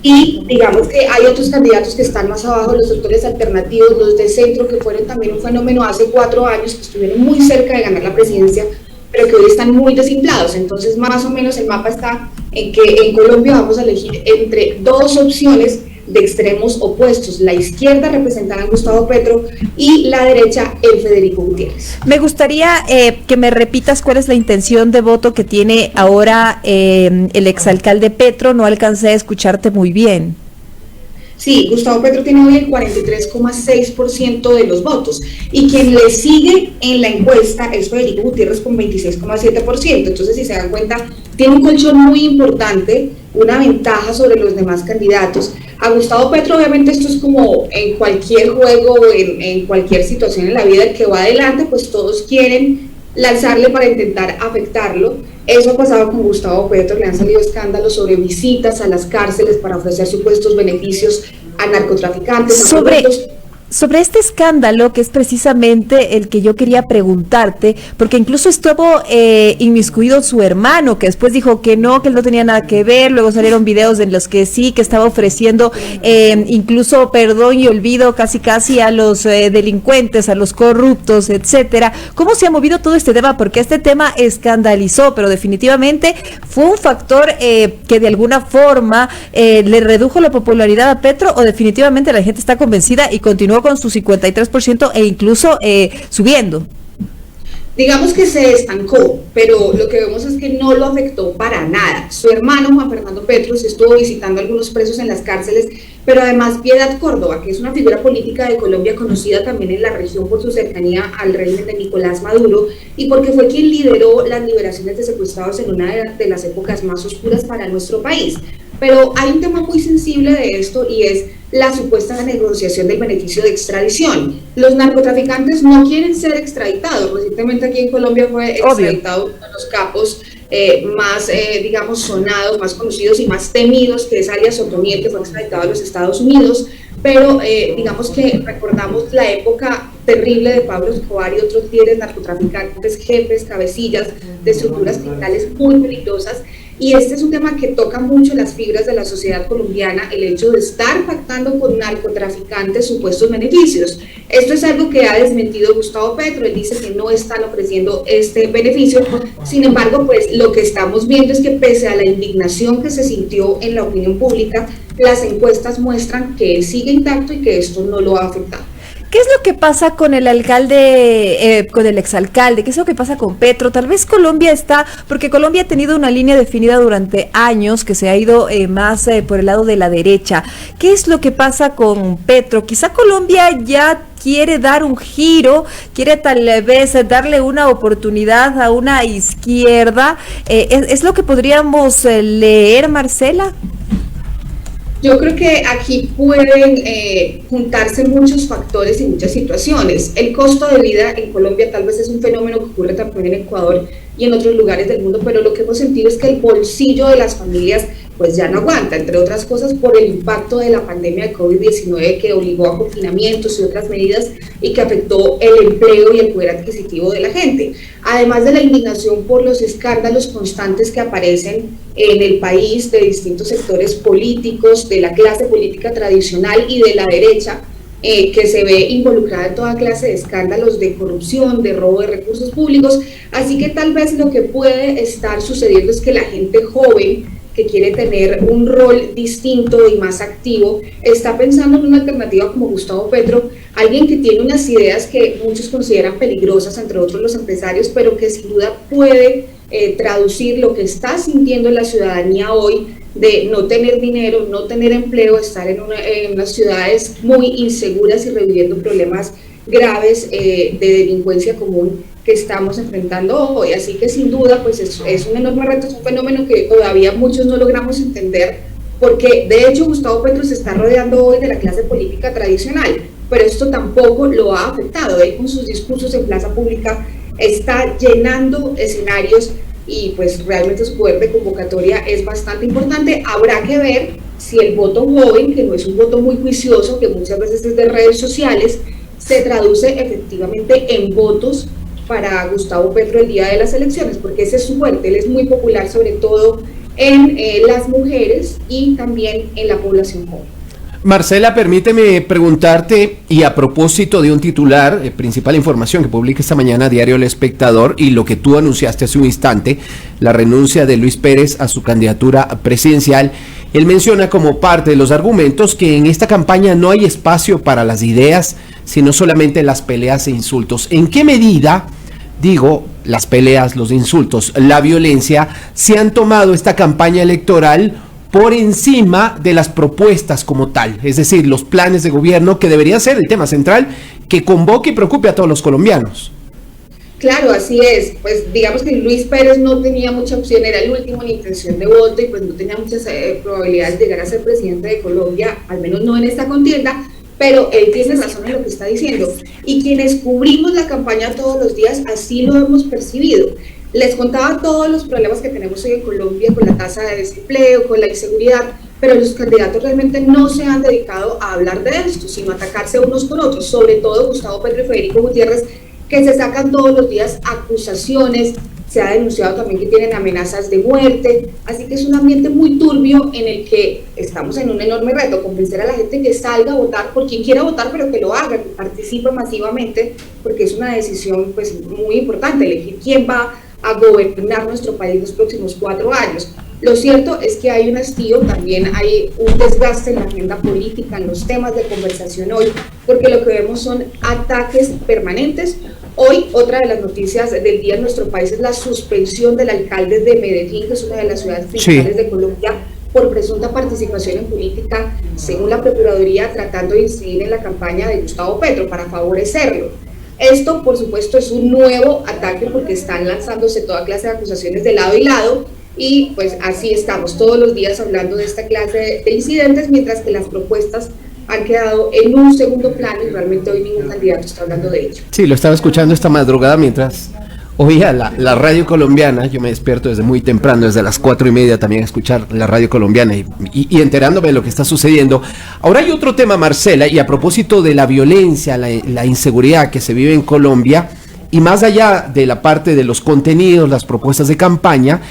Y digamos que hay otros candidatos que están más abajo, los sectores alternativos, los de centro, que fueron también un fenómeno hace 4 años, que estuvieron muy cerca de ganar la presidencia, pero que hoy están muy desinflados. Entonces, más o menos el mapa está en que en Colombia vamos a elegir entre 2 opciones de extremos opuestos: la izquierda representada en Gustavo Petro y la derecha en Federico Gutiérrez. Me gustaría que me repitas cuál es la intención de voto que tiene ahora el exalcalde Petro. No alcancé a escucharte muy bien. Sí, Gustavo Petro tiene hoy el 43,6% de los votos, y quien le sigue en la encuesta es Federico Gutiérrez con 26,7%. Entonces, si se dan cuenta, tiene un colchón muy importante, una ventaja sobre los demás candidatos. A Gustavo Petro, obviamente, esto es como en cualquier juego, en cualquier situación en la vida, el que va adelante, pues todos quieren lanzarle para intentar afectarlo. Eso ha pasado con Gustavo Petro, le han salido escándalos sobre visitas a las cárceles para ofrecer supuestos beneficios a narcotraficantes. Sobre este escándalo, que es precisamente el que yo quería preguntarte, porque incluso estuvo inmiscuido su hermano, que después dijo que él no tenía nada que ver, luego salieron videos en los que sí, que estaba ofreciendo incluso perdón y olvido casi a los delincuentes, a los corruptos, etcétera. ¿Cómo se ha movido todo este tema? Porque este tema escandalizó, pero definitivamente fue un factor que de alguna forma le redujo la popularidad a Petro, o definitivamente la gente está convencida y continuó con su 53% e incluso subiendo. Digamos que se estancó, pero lo que vemos es que no lo afectó para nada. Su hermano Juan Fernando Petro se estuvo visitando a algunos presos en las cárceles, pero además Piedad Córdoba, que es una figura política de Colombia conocida también en la región por su cercanía al régimen de Nicolás Maduro y porque fue quien lideró las liberaciones de secuestrados en una de las épocas más oscuras para nuestro país. Pero hay un tema muy sensible de esto y es la supuesta negociación del beneficio de extradición. Los narcotraficantes no quieren ser extraditados. Recientemente aquí en Colombia fue extraditado uno de los capos más, digamos, sonados, más conocidos y más temidos, que es alias Otoniel, fue extraditado a los Estados Unidos, pero digamos que recordamos la época terrible de Pablo Escobar y otros líderes narcotraficantes, jefes, cabecillas de estructuras criminales muy peligrosas. Y este es un tema que toca mucho las fibras de la sociedad colombiana, el hecho de estar pactando con narcotraficantes supuestos beneficios. Esto es algo que ha desmentido Gustavo Petro. Él dice que no están ofreciendo este beneficio. Sin embargo, pues lo que estamos viendo es que pese a la indignación que se sintió en la opinión pública, las encuestas muestran que él sigue intacto y que esto no lo ha afectado. ¿Qué es lo que pasa con el alcalde, con el exalcalde? ¿Qué es lo que pasa con Petro? Tal vez Colombia está, porque Colombia ha tenido una línea definida durante años que se ha ido más por el lado de la derecha. ¿Qué es lo que pasa con Petro? Quizá Colombia ya quiere dar un giro, quiere tal vez darle una oportunidad a una izquierda. ¿Es lo que podríamos leer, Marcela? Yo creo que aquí pueden juntarse muchos factores y muchas situaciones. El costo de vida en Colombia tal vez es un fenómeno que ocurre también en Ecuador y en otros lugares del mundo, pero lo que hemos sentido es que el bolsillo de las familias pues ya no aguanta, entre otras cosas por el impacto de la pandemia de COVID-19 que obligó a confinamientos y otras medidas y que afectó el empleo y el poder adquisitivo de la gente. Además de la indignación por los escándalos constantes que aparecen en el país de distintos sectores políticos, de la clase política tradicional y de la derecha, que se ve involucrada en toda clase de escándalos de corrupción, de robo de recursos públicos. Así que tal vez lo que puede estar sucediendo es que la gente joven que quiere tener un rol distinto y más activo, está pensando en una alternativa como Gustavo Petro, alguien que tiene unas ideas que muchos consideran peligrosas, entre otros los empresarios, pero que sin duda puede traducir lo que está sintiendo la ciudadanía hoy de no tener dinero, no tener empleo, estar en unas ciudades muy inseguras y reviviendo problemas graves de delincuencia común que estamos enfrentando hoy. Así que sin duda pues es un enorme reto, es un fenómeno que todavía muchos no logramos entender, porque de hecho Gustavo Petro se está rodeando hoy de la clase política tradicional, pero esto tampoco lo ha afectado. Él con sus discursos en plaza pública está llenando escenarios y pues realmente su poder de convocatoria es bastante importante. Habrá que ver si el voto joven, que no es un voto muy juicioso, que muchas veces es de redes sociales, se traduce efectivamente en votos para Gustavo Petro el día de las elecciones, porque ese es su fuerte. Él es muy popular sobre todo en las mujeres y también en la población joven. Marcela, permíteme preguntarte, y a propósito de un titular, principal información que publica esta mañana Diario El Espectador, y lo que tú anunciaste hace un instante, la renuncia de Luis Pérez a su candidatura presidencial. Él menciona como parte de los argumentos que en esta campaña no hay espacio para las ideas, sino solamente las peleas e insultos. ¿En qué medida, digo, las peleas, los insultos, la violencia, se han tomado esta campaña electoral por encima de las propuestas como tal? Es decir, los planes de gobierno, que debería ser el tema central que convoque y preocupe a todos los colombianos. Claro, así es. Pues digamos que Luis Pérez no tenía mucha opción, era el último en intención de voto y pues no tenía muchas probabilidades de llegar a ser presidente de Colombia, al menos no en esta contienda, pero él tiene razón en lo que está diciendo. Y quienes cubrimos la campaña todos los días, así lo hemos percibido. Les contaba todos los problemas que tenemos hoy en Colombia con la tasa de desempleo, con la inseguridad, pero los candidatos realmente no se han dedicado a hablar de esto, sino a atacarse unos con otros, sobre todo Gustavo Petro y Federico Gutiérrez, que se sacan todos los días acusaciones. Se ha denunciado también que tienen amenazas de muerte, así que es un ambiente muy turbio en el que estamos en un enorme reto, convencer a la gente que salga a votar por quien quiera votar, pero que lo haga, que participe masivamente, porque es una decisión pues muy importante, elegir quién va a gobernar nuestro país los próximos 4 años. Lo cierto es que hay un hastío, también hay un desgaste en la agenda política, en los temas de conversación hoy, porque lo que vemos son ataques permanentes. Hoy, otra de las noticias del día en nuestro país es la suspensión del alcalde de Medellín, que es una de las ciudades principales de Colombia, por presunta participación en política, según la Procuraduría, tratando de incidir en la campaña de Gustavo Petro para favorecerlo. Esto, por supuesto, es un nuevo ataque porque están lanzándose toda clase de acusaciones de lado y lado, y pues así estamos todos los días hablando de esta clase de incidentes, mientras que las propuestas han quedado en un segundo plano y realmente hoy ningún candidato está hablando de ello. Sí, lo estaba escuchando esta madrugada mientras oía la radio colombiana. Yo me despierto desde muy temprano, desde las 4:30 también a escuchar la radio colombiana y enterándome de lo que está sucediendo. Ahora hay otro tema, Marcela, y a propósito de la violencia, la inseguridad que se vive en Colombia, y más allá de la parte de los contenidos, las propuestas de campaña,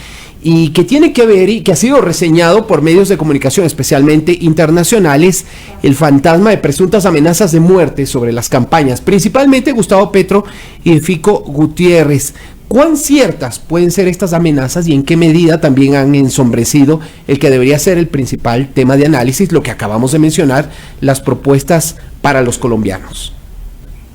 y que tiene que ver y que ha sido reseñado por medios de comunicación, especialmente internacionales, el fantasma de presuntas amenazas de muerte sobre las campañas, principalmente Gustavo Petro y Fico Gutiérrez. ¿Cuán ciertas pueden ser estas amenazas y en qué medida también han ensombrecido el que debería ser el principal tema de análisis, lo que acabamos de mencionar, las propuestas para los colombianos?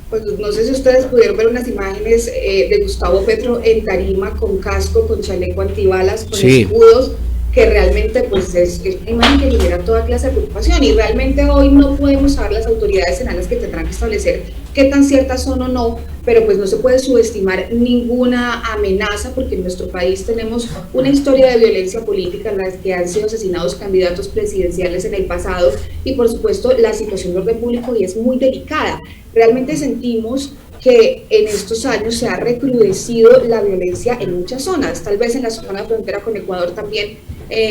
Pues no sé si ustedes pudieron ver unas imágenes de Gustavo Petro en tarima con casco, con chaleco antibalas, con escudos, que realmente pues es una imagen que genera toda clase de preocupación, y realmente hoy no podemos saber, las autoridades serán las que tendrán que establecer qué tan ciertas son o no, pero pues no se puede subestimar ninguna amenaza, porque en nuestro país tenemos una historia de violencia política en la que han sido asesinados candidatos presidenciales en el pasado, y por supuesto la situación del orden público y es muy delicada. Realmente sentimos que en estos años se ha recrudecido la violencia en muchas zonas, tal vez en la zona de frontera con Ecuador también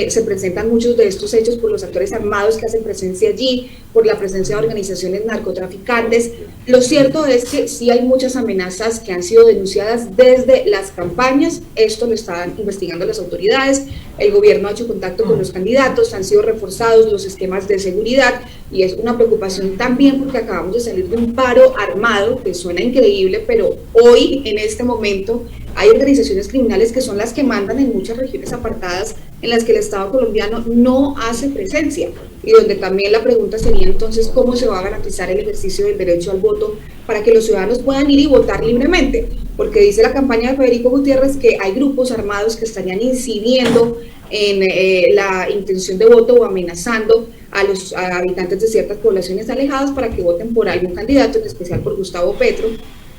se presentan muchos de estos hechos por los actores armados que hacen presencia allí, por la presencia de organizaciones narcotraficantes. Lo cierto es que sí hay muchas amenazas que han sido denunciadas desde las campañas, esto lo están investigando las autoridades, el gobierno ha hecho contacto con los candidatos, han sido reforzados los esquemas de seguridad, y es una preocupación también porque acabamos de salir de un paro armado que suena increíble, pero hoy, en este momento, hay organizaciones criminales que son las que mandan en muchas regiones apartadas en las que el Estado colombiano no hace presencia, y donde también la pregunta sería entonces cómo se va a garantizar el ejercicio del derecho al voto para que los ciudadanos puedan ir y votar libremente, porque dice la campaña de Federico Gutiérrez que hay grupos armados que estarían incidiendo en la intención de voto o amenazando a los habitantes de ciertas poblaciones alejadas para que voten por algún candidato, en especial por Gustavo Petro.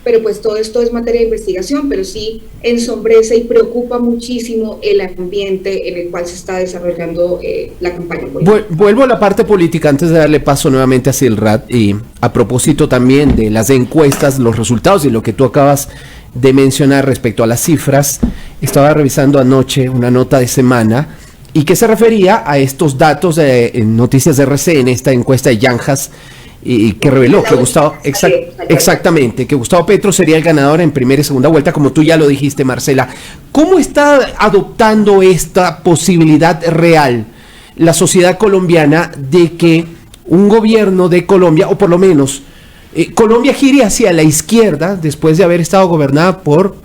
Pero pues todo esto es materia de investigación, pero sí ensombrece y preocupa muchísimo el ambiente en el cual se está desarrollando la campaña política. Vuelvo a la parte política antes de darle paso nuevamente a Silrat, y a propósito también de las encuestas, los resultados y lo que tú acabas de mencionar respecto a las cifras. Estaba revisando anoche una nota de Semana y que se refería a estos datos de Noticias de RCN, esta encuesta de Yanjas, y que reveló que Gustavo, exactamente, que Gustavo Petro sería el ganador en primera y segunda vuelta, como tú ya lo dijiste, Marcela. ¿Cómo está adoptando esta posibilidad real la sociedad colombiana de que un gobierno de Colombia, o por lo menos Colombia, gire hacia la izquierda después de haber estado gobernada por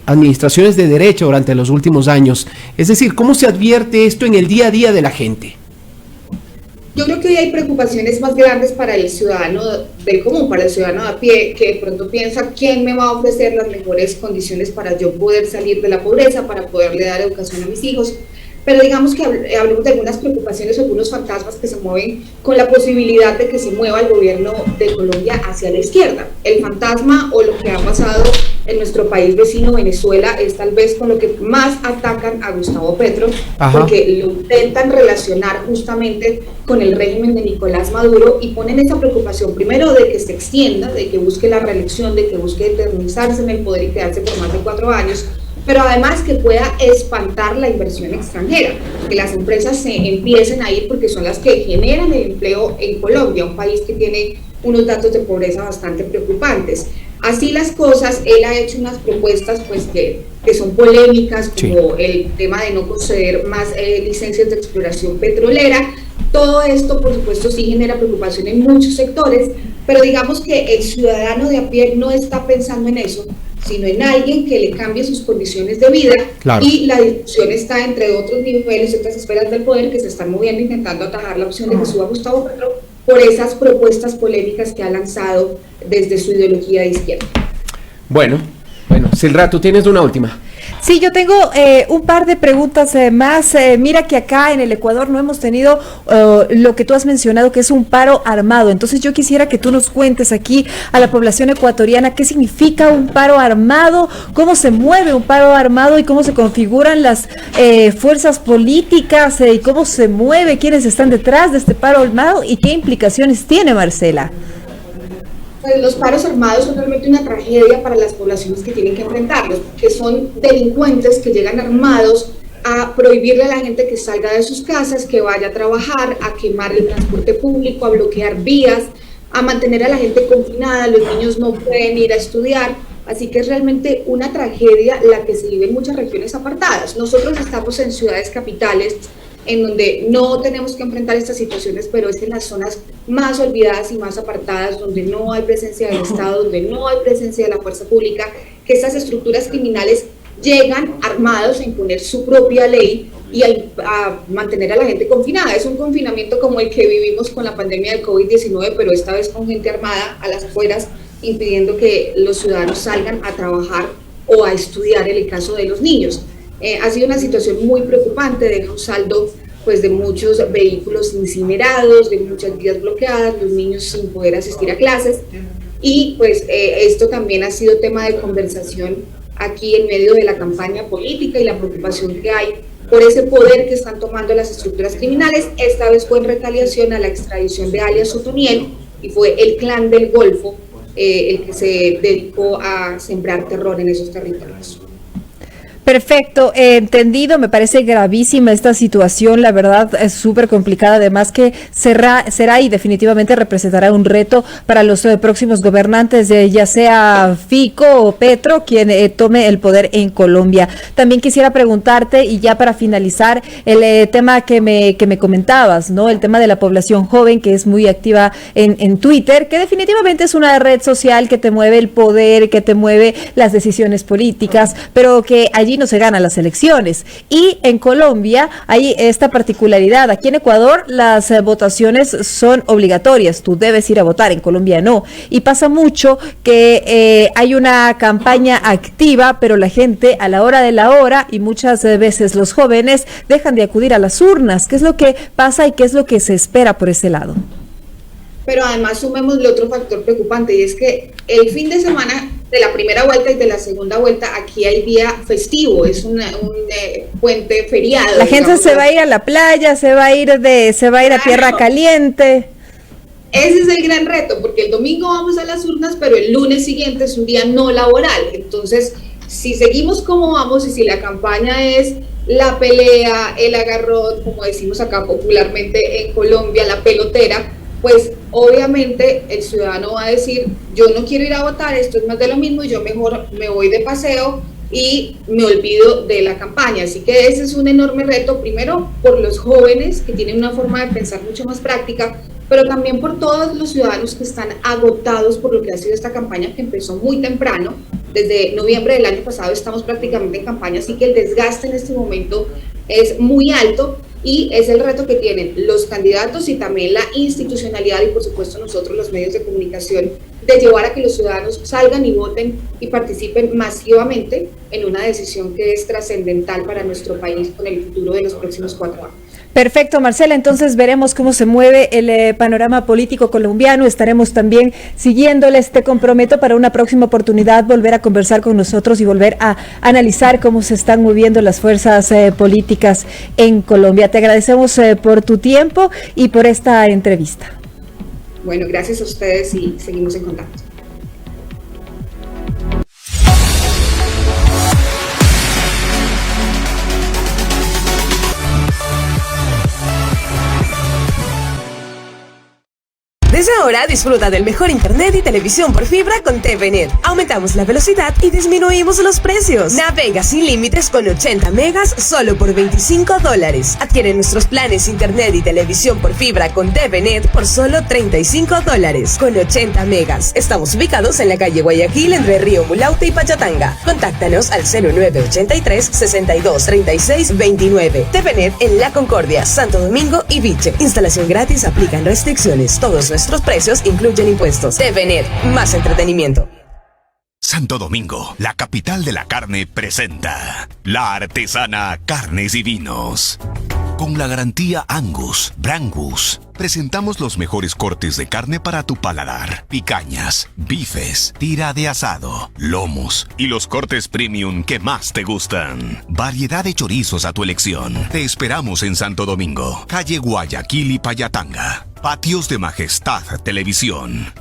administraciones de derecha durante los últimos años? Es decir, ¿cómo se advierte esto en el día a día de la gente? Yo creo que hoy hay preocupaciones más grandes para el ciudadano del común, para el ciudadano a pie, que de pronto piensa quién me va a ofrecer las mejores condiciones para yo poder salir de la pobreza, para poderle dar educación a mis hijos. Pero digamos que hablemos de algunas preocupaciones o algunos fantasmas que se mueven con la posibilidad de que se mueva el gobierno de Colombia hacia la izquierda. El fantasma, o lo que ha pasado en nuestro país vecino Venezuela, es tal vez con lo que más atacan a Gustavo Petro, porque lo intentan relacionar justamente con el régimen de Nicolás Maduro, y ponen esa preocupación primero de que se extienda, de que busque la reelección, de que busque eternizarse en el poder y quedarse por más de 4 años, pero además que pueda espantar la inversión extranjera, que las empresas se empiecen a ir porque son las que generan el empleo en Colombia, un país que tiene unos datos de pobreza bastante preocupantes. Así las cosas, él ha hecho unas propuestas pues que son polémicas, como el tema de no conceder más licencias de exploración petrolera. Todo esto, por supuesto, sí genera preocupación en muchos sectores, pero digamos que el ciudadano de a pie no está pensando en eso, sino en alguien que le cambie sus condiciones de vida. Claro. Y la discusión está entre otros niveles, otras esferas del poder que se están moviendo intentando atajar la opción de que suba Gustavo Petro por esas propuestas polémicas que ha lanzado desde su ideología de izquierda. Bueno, Silra, tú tienes una última. Sí, yo tengo un par de preguntas más. Mira que acá en el Ecuador no hemos tenido lo que tú has mencionado, que es un paro armado. Entonces yo quisiera que tú nos cuentes aquí a la población ecuatoriana qué significa un paro armado, cómo se mueve un paro armado y cómo se configuran las fuerzas políticas y cómo se mueve, quiénes están detrás de este paro armado y qué implicaciones tiene, Marcela. Pues los paros armados son realmente una tragedia para las poblaciones que tienen que enfrentarlos, que son delincuentes que llegan armados a prohibirle a la gente que salga de sus casas, que vaya a trabajar, a quemar el transporte público, a bloquear vías, a mantener a la gente confinada, los niños no pueden ir a estudiar, así que es realmente una tragedia la que se vive en muchas regiones apartadas. Nosotros estamos en ciudades capitales, en donde no tenemos que enfrentar estas situaciones, pero es en las zonas más olvidadas y más apartadas, donde no hay presencia del Estado, donde no hay presencia de la fuerza pública, que estas estructuras criminales llegan armados a imponer su propia ley y a mantener a la gente confinada. Es un confinamiento como el que vivimos con la pandemia del COVID-19, pero esta vez con gente armada a las afueras, impidiendo que los ciudadanos salgan a trabajar o a estudiar en el caso de los niños. Ha sido una situación muy preocupante, deja un saldo pues de muchos vehículos incinerados, de muchas vías bloqueadas, los niños sin poder asistir a clases, y pues esto también ha sido tema de conversación aquí en medio de la campaña política y la preocupación que hay por ese poder que están tomando las estructuras criminales. Esta vez fue en retaliación a la extradición de alias Otoniel, y fue el Clan del Golfo el que se dedicó a sembrar terror en esos territorios. Perfecto, entendido. Me parece gravísima esta situación, la verdad es súper complicada, además que será y definitivamente representará un reto para los próximos gobernantes, ya sea Fico o Petro, quien tome el poder en Colombia. También quisiera preguntarte, y ya para finalizar, el tema que me comentabas, ¿no? El tema de la población joven, que es muy activa en Twitter, que definitivamente es una red social que te mueve el poder, que te mueve las decisiones políticas, pero que allí no se ganan las elecciones. Y en Colombia hay esta particularidad. Aquí en Ecuador las votaciones son obligatorias, tú debes ir a votar, en Colombia no. Y pasa mucho que hay una campaña activa, pero la gente a la hora de la hora, y muchas veces los jóvenes, dejan de acudir a las urnas. ¿Qué es lo que pasa y qué es lo que se espera por ese lado? Pero además sumémosle otro factor preocupante, y es que el fin de semana de la primera vuelta y de la segunda vuelta, aquí hay día festivo, es un puente feriado. La gente se va a ir a la playa, se va a ir a tierra caliente. Ese es el gran reto, porque el domingo vamos a las urnas, pero el lunes siguiente es un día no laboral. Entonces, si seguimos como vamos y si la campaña es la pelea, el agarrón, como decimos acá popularmente en Colombia, la pelotera, pues obviamente el ciudadano va a decir, yo no quiero ir a votar, esto es más de lo mismo, yo mejor me voy de paseo y me olvido de la campaña. Así que ese es un enorme reto, primero por los jóvenes que tienen una forma de pensar mucho más práctica, pero también por todos los ciudadanos que están agotados por lo que ha sido esta campaña, que empezó muy temprano. Desde noviembre del año pasado estamos prácticamente en campaña, así que el desgaste en este momento es muy alto. Y es el reto que tienen los candidatos y también la institucionalidad y por supuesto nosotros los medios de comunicación, de llevar a que los ciudadanos salgan y voten y participen masivamente en una decisión que es trascendental para nuestro país con el futuro de los próximos 4 años. Perfecto, Marcela, entonces veremos cómo se mueve el panorama político colombiano, estaremos también siguiéndoles. Te comprometo para una próxima oportunidad volver a conversar con nosotros y volver a analizar cómo se están moviendo las fuerzas políticas en Colombia. Te agradecemos por tu tiempo y por esta entrevista. Bueno, gracias a ustedes y seguimos en contacto. Desde ahora disfruta del mejor internet y televisión por fibra con TVNet. Aumentamos la velocidad y disminuimos los precios. Navega sin límites con 80 megas solo por $25. Adquiere nuestros planes internet y televisión por fibra con TVNet por solo $35 con 80 megas. Estamos ubicados en la calle Guayaquil entre Río Mulaute y Pachatanga. Contáctanos al 0983 62 36 29. TVNet en La Concordia, Santo Domingo y Viche. Instalación gratis, aplican restricciones. Todos nuestros precios incluyen impuestos. TVNet, más entretenimiento. Santo Domingo, la capital de la carne, presenta La Artesana Carnes y Vinos. Con la garantía Angus, Brangus, presentamos los mejores cortes de carne para tu paladar. Picañas, bifes, tira de asado, lomos y los cortes premium que más te gustan. Variedad de chorizos a tu elección. Te esperamos en Santo Domingo, calle Guayaquil y Payatanga. Patios de Majestad Televisión.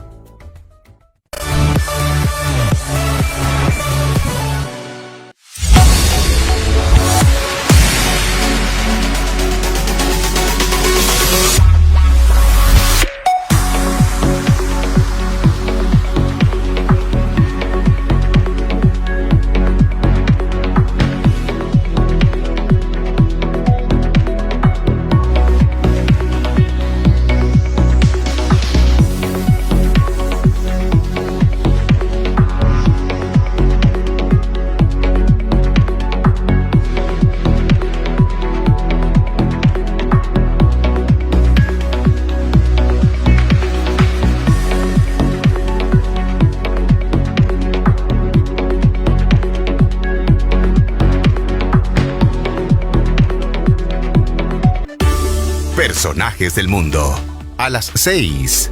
Personajes del mundo. A las 6.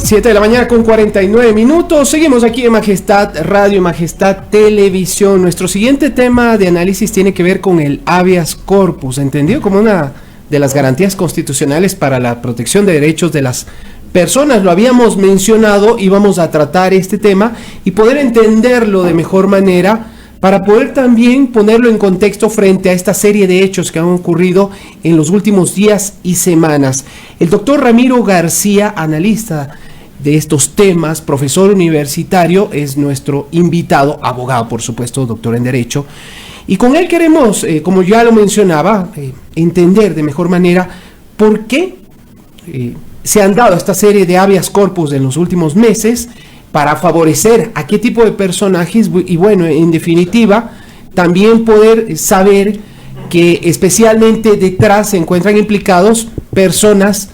Siete de la mañana con 49 minutos. Seguimos aquí en Majestad Radio, Majestad Televisión. Nuestro siguiente tema de análisis tiene que ver con el habeas corpus, entendido como una de las garantías constitucionales para la protección de derechos de las personas. Lo habíamos mencionado y vamos a tratar este tema y poder entenderlo de mejor manera para poder también ponerlo en contexto frente a esta serie de hechos que han ocurrido en los últimos días y semanas. El doctor Ramiro García, analista de estos temas, profesor universitario, es nuestro invitado, abogado por supuesto, doctor en Derecho, y con él queremos, como ya lo mencionaba, entender de mejor manera por qué se han dado esta serie de habeas corpus en los últimos meses para favorecer a qué tipo de personajes y bueno, en definitiva, también poder saber que especialmente detrás se encuentran implicados personas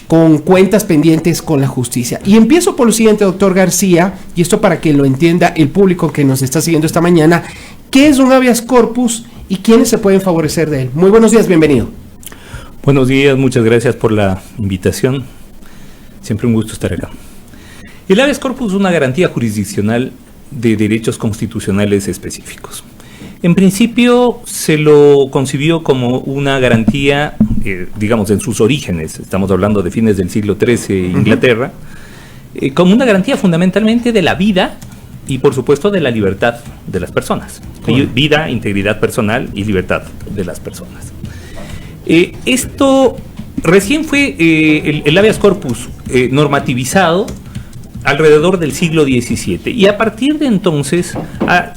con cuentas pendientes con la justicia. Y empiezo por lo siguiente, doctor García, y esto para que lo entienda el público que nos está siguiendo esta mañana. ¿Qué es un habeas corpus y quiénes se pueden favorecer de él? Muy buenos días, bienvenido. Buenos días, muchas gracias por la invitación. Siempre un gusto estar acá. El habeas corpus es una garantía jurisdiccional de derechos constitucionales específicos. En principio se lo concibió como una garantía, digamos, en sus orígenes, estamos hablando de fines del siglo XIII, Inglaterra, como una garantía fundamentalmente de la vida y, por supuesto, de la libertad de las personas. Vida, integridad personal y libertad de las personas. Esto recién fue el habeas corpus normativizado alrededor del siglo XVII, y a partir de entonces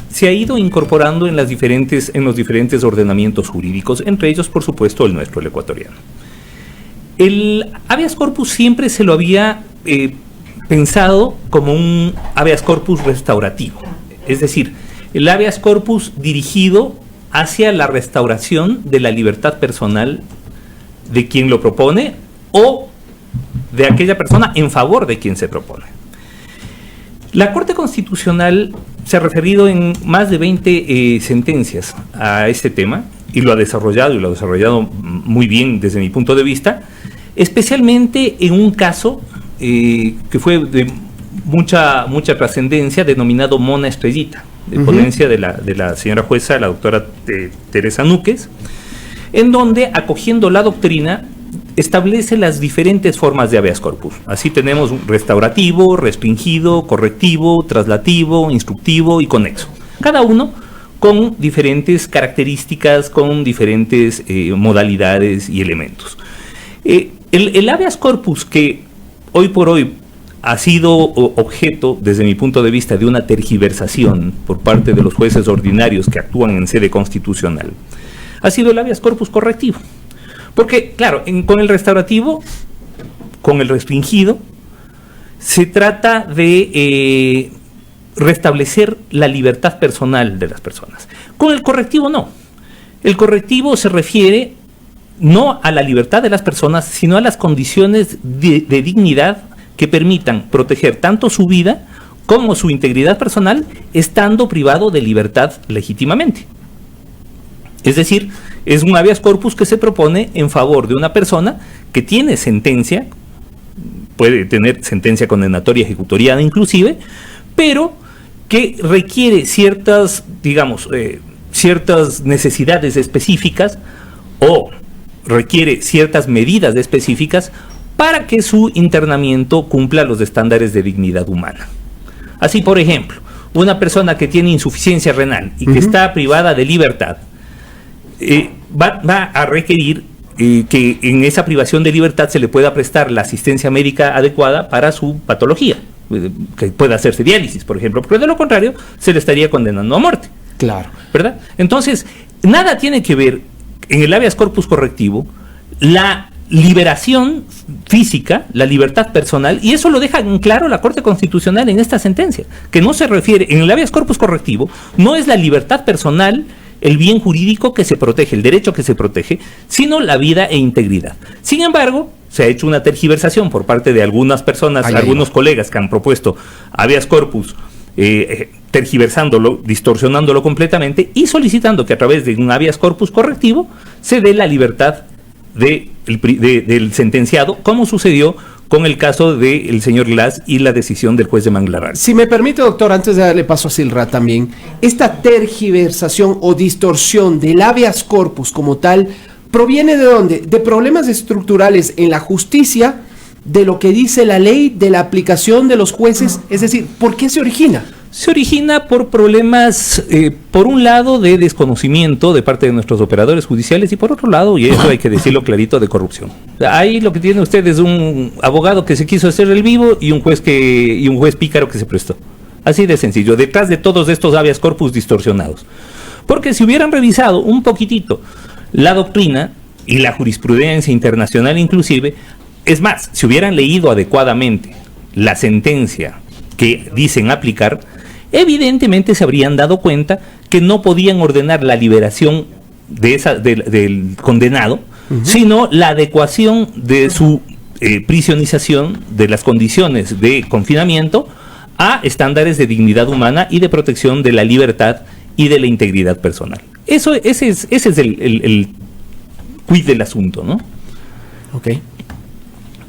se ha ido incorporando en los diferentes ordenamientos jurídicos, entre ellos, por supuesto, el nuestro, el ecuatoriano. El habeas corpus siempre se lo había pensado como un habeas corpus restaurativo, es decir, el habeas corpus dirigido hacia la restauración de la libertad personal de quien lo propone o de aquella persona en favor de quien se propone. La Corte Constitucional se ha referido en más de 20 sentencias a este tema y lo ha desarrollado muy bien desde mi punto de vista, especialmente en un caso que fue de mucha trascendencia, denominado Mona Estrellita, de ponencia de la señora jueza, la doctora Teresa Núquez, en donde, acogiendo la doctrina, establece las diferentes formas de habeas corpus. Así tenemos un restaurativo, restringido, correctivo, traslativo, instructivo y conexo. Cada uno con diferentes características, con diferentes modalidades y elementos. El habeas corpus que hoy por hoy ha sido objeto, desde mi punto de vista, de una tergiversación por parte de los jueces ordinarios que actúan en sede constitucional, ha sido el habeas corpus correctivo. Porque, claro, con el restaurativo, con el restringido, se trata de restablecer la libertad personal de las personas. Con el correctivo no. El correctivo se refiere no a la libertad de las personas, sino a las condiciones de dignidad que permitan proteger tanto su vida como su integridad personal, estando privado de libertad legítimamente. Es decir, es un habeas corpus que se propone en favor de una persona que tiene sentencia, puede tener sentencia condenatoria ejecutoriada inclusive, pero que requiere ciertas, ciertas necesidades específicas o requiere ciertas medidas específicas para que su internamiento cumpla los estándares de dignidad humana. Así, por ejemplo, una persona que tiene insuficiencia renal y que está privada de libertad, va a requerir que en esa privación de libertad se le pueda prestar la asistencia médica adecuada para su patología, que pueda hacerse diálisis, por ejemplo, porque de lo contrario se le estaría condenando a muerte. Claro. ¿Verdad? Entonces, nada tiene que ver en el habeas corpus correctivo la liberación física, la libertad personal, y eso lo deja en claro la Corte Constitucional en esta sentencia, que no se refiere, en el habeas corpus correctivo, no es la libertad personal el bien jurídico que se protege, el derecho que se protege, sino la vida e integridad. Sin embargo, se ha hecho una tergiversación por parte de algunas personas, algunos colegas que han propuesto habeas corpus, tergiversándolo, distorsionándolo completamente y solicitando que a través de un habeas corpus correctivo se dé la libertad del sentenciado, como sucedió con el caso del señor Glass y la decisión del juez de Manglarar. Si me permite, doctor, antes de darle paso a Silra también, esta tergiversación o distorsión del habeas corpus como tal, ¿proviene de dónde? De problemas estructurales en la justicia, de lo que dice la ley, de la aplicación de los jueces, es decir, ¿por qué se origina? Se origina por problemas, por un lado, de desconocimiento de parte de nuestros operadores judiciales y por otro lado, y eso hay que decirlo clarito, de corrupción. Ahí lo que tiene usted es un abogado que se quiso hacer el vivo y un juez pícaro que se prestó. Así de sencillo, detrás de todos estos habeas corpus distorsionados. Porque si hubieran revisado un poquitito la doctrina y la jurisprudencia internacional inclusive, es más, si hubieran leído adecuadamente la sentencia que dicen aplicar, evidentemente se habrían dado cuenta que no podían ordenar la liberación del condenado, sino la adecuación de su prisionización, de las condiciones de confinamiento, a estándares de dignidad humana y de protección de la libertad y de la integridad personal. Ese es el quid del asunto, ¿no? Ok.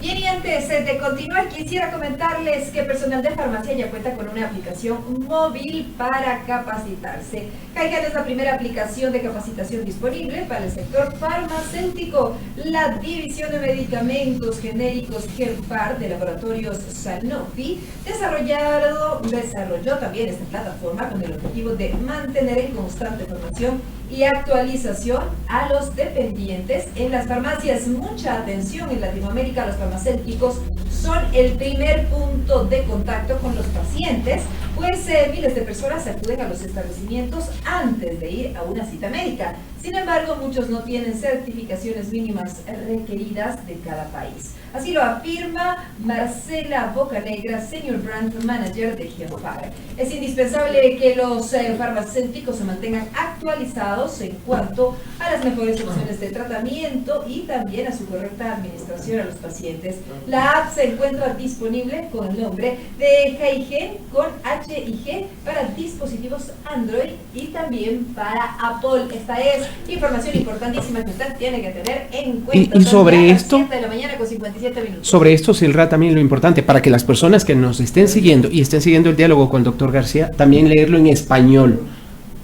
Bien, y antes de continuar, quisiera comentarles que personal de farmacia ya cuenta con una aplicación móvil para capacitarse. Caigan es la primera aplicación de capacitación disponible para el sector farmacéutico. La División de Medicamentos Genéricos Genfar de Laboratorios Sanofi desarrolló también esta plataforma con el objetivo de mantener en constante formación y actualización a los dependientes en las farmacias. Mucha atención en Latinoamérica, los farmacéuticos son el primer punto de contacto con los pacientes, pues miles de personas acuden a los establecimientos antes de ir a una cita médica. Sin embargo, muchos no tienen certificaciones mínimas requeridas de cada país. Así lo afirma Marcela Bocanegra, Senior Brand Manager de Genfar. Es indispensable que los farmacéuticos se mantengan actualizados en cuanto a las mejores opciones de tratamiento y también a su correcta administración a los pacientes. La app se encuentra disponible con el nombre de Heigen con HIG para dispositivos Android y también para Apple. Esta es información importantísima que usted tiene que tener en cuenta. Y sobre esto, 7 de la mañana con 57 minutos. Sobre esto, Silra, también lo importante para que las personas que nos estén siguiendo y estén siguiendo el diálogo con el doctor García, también leerlo en español.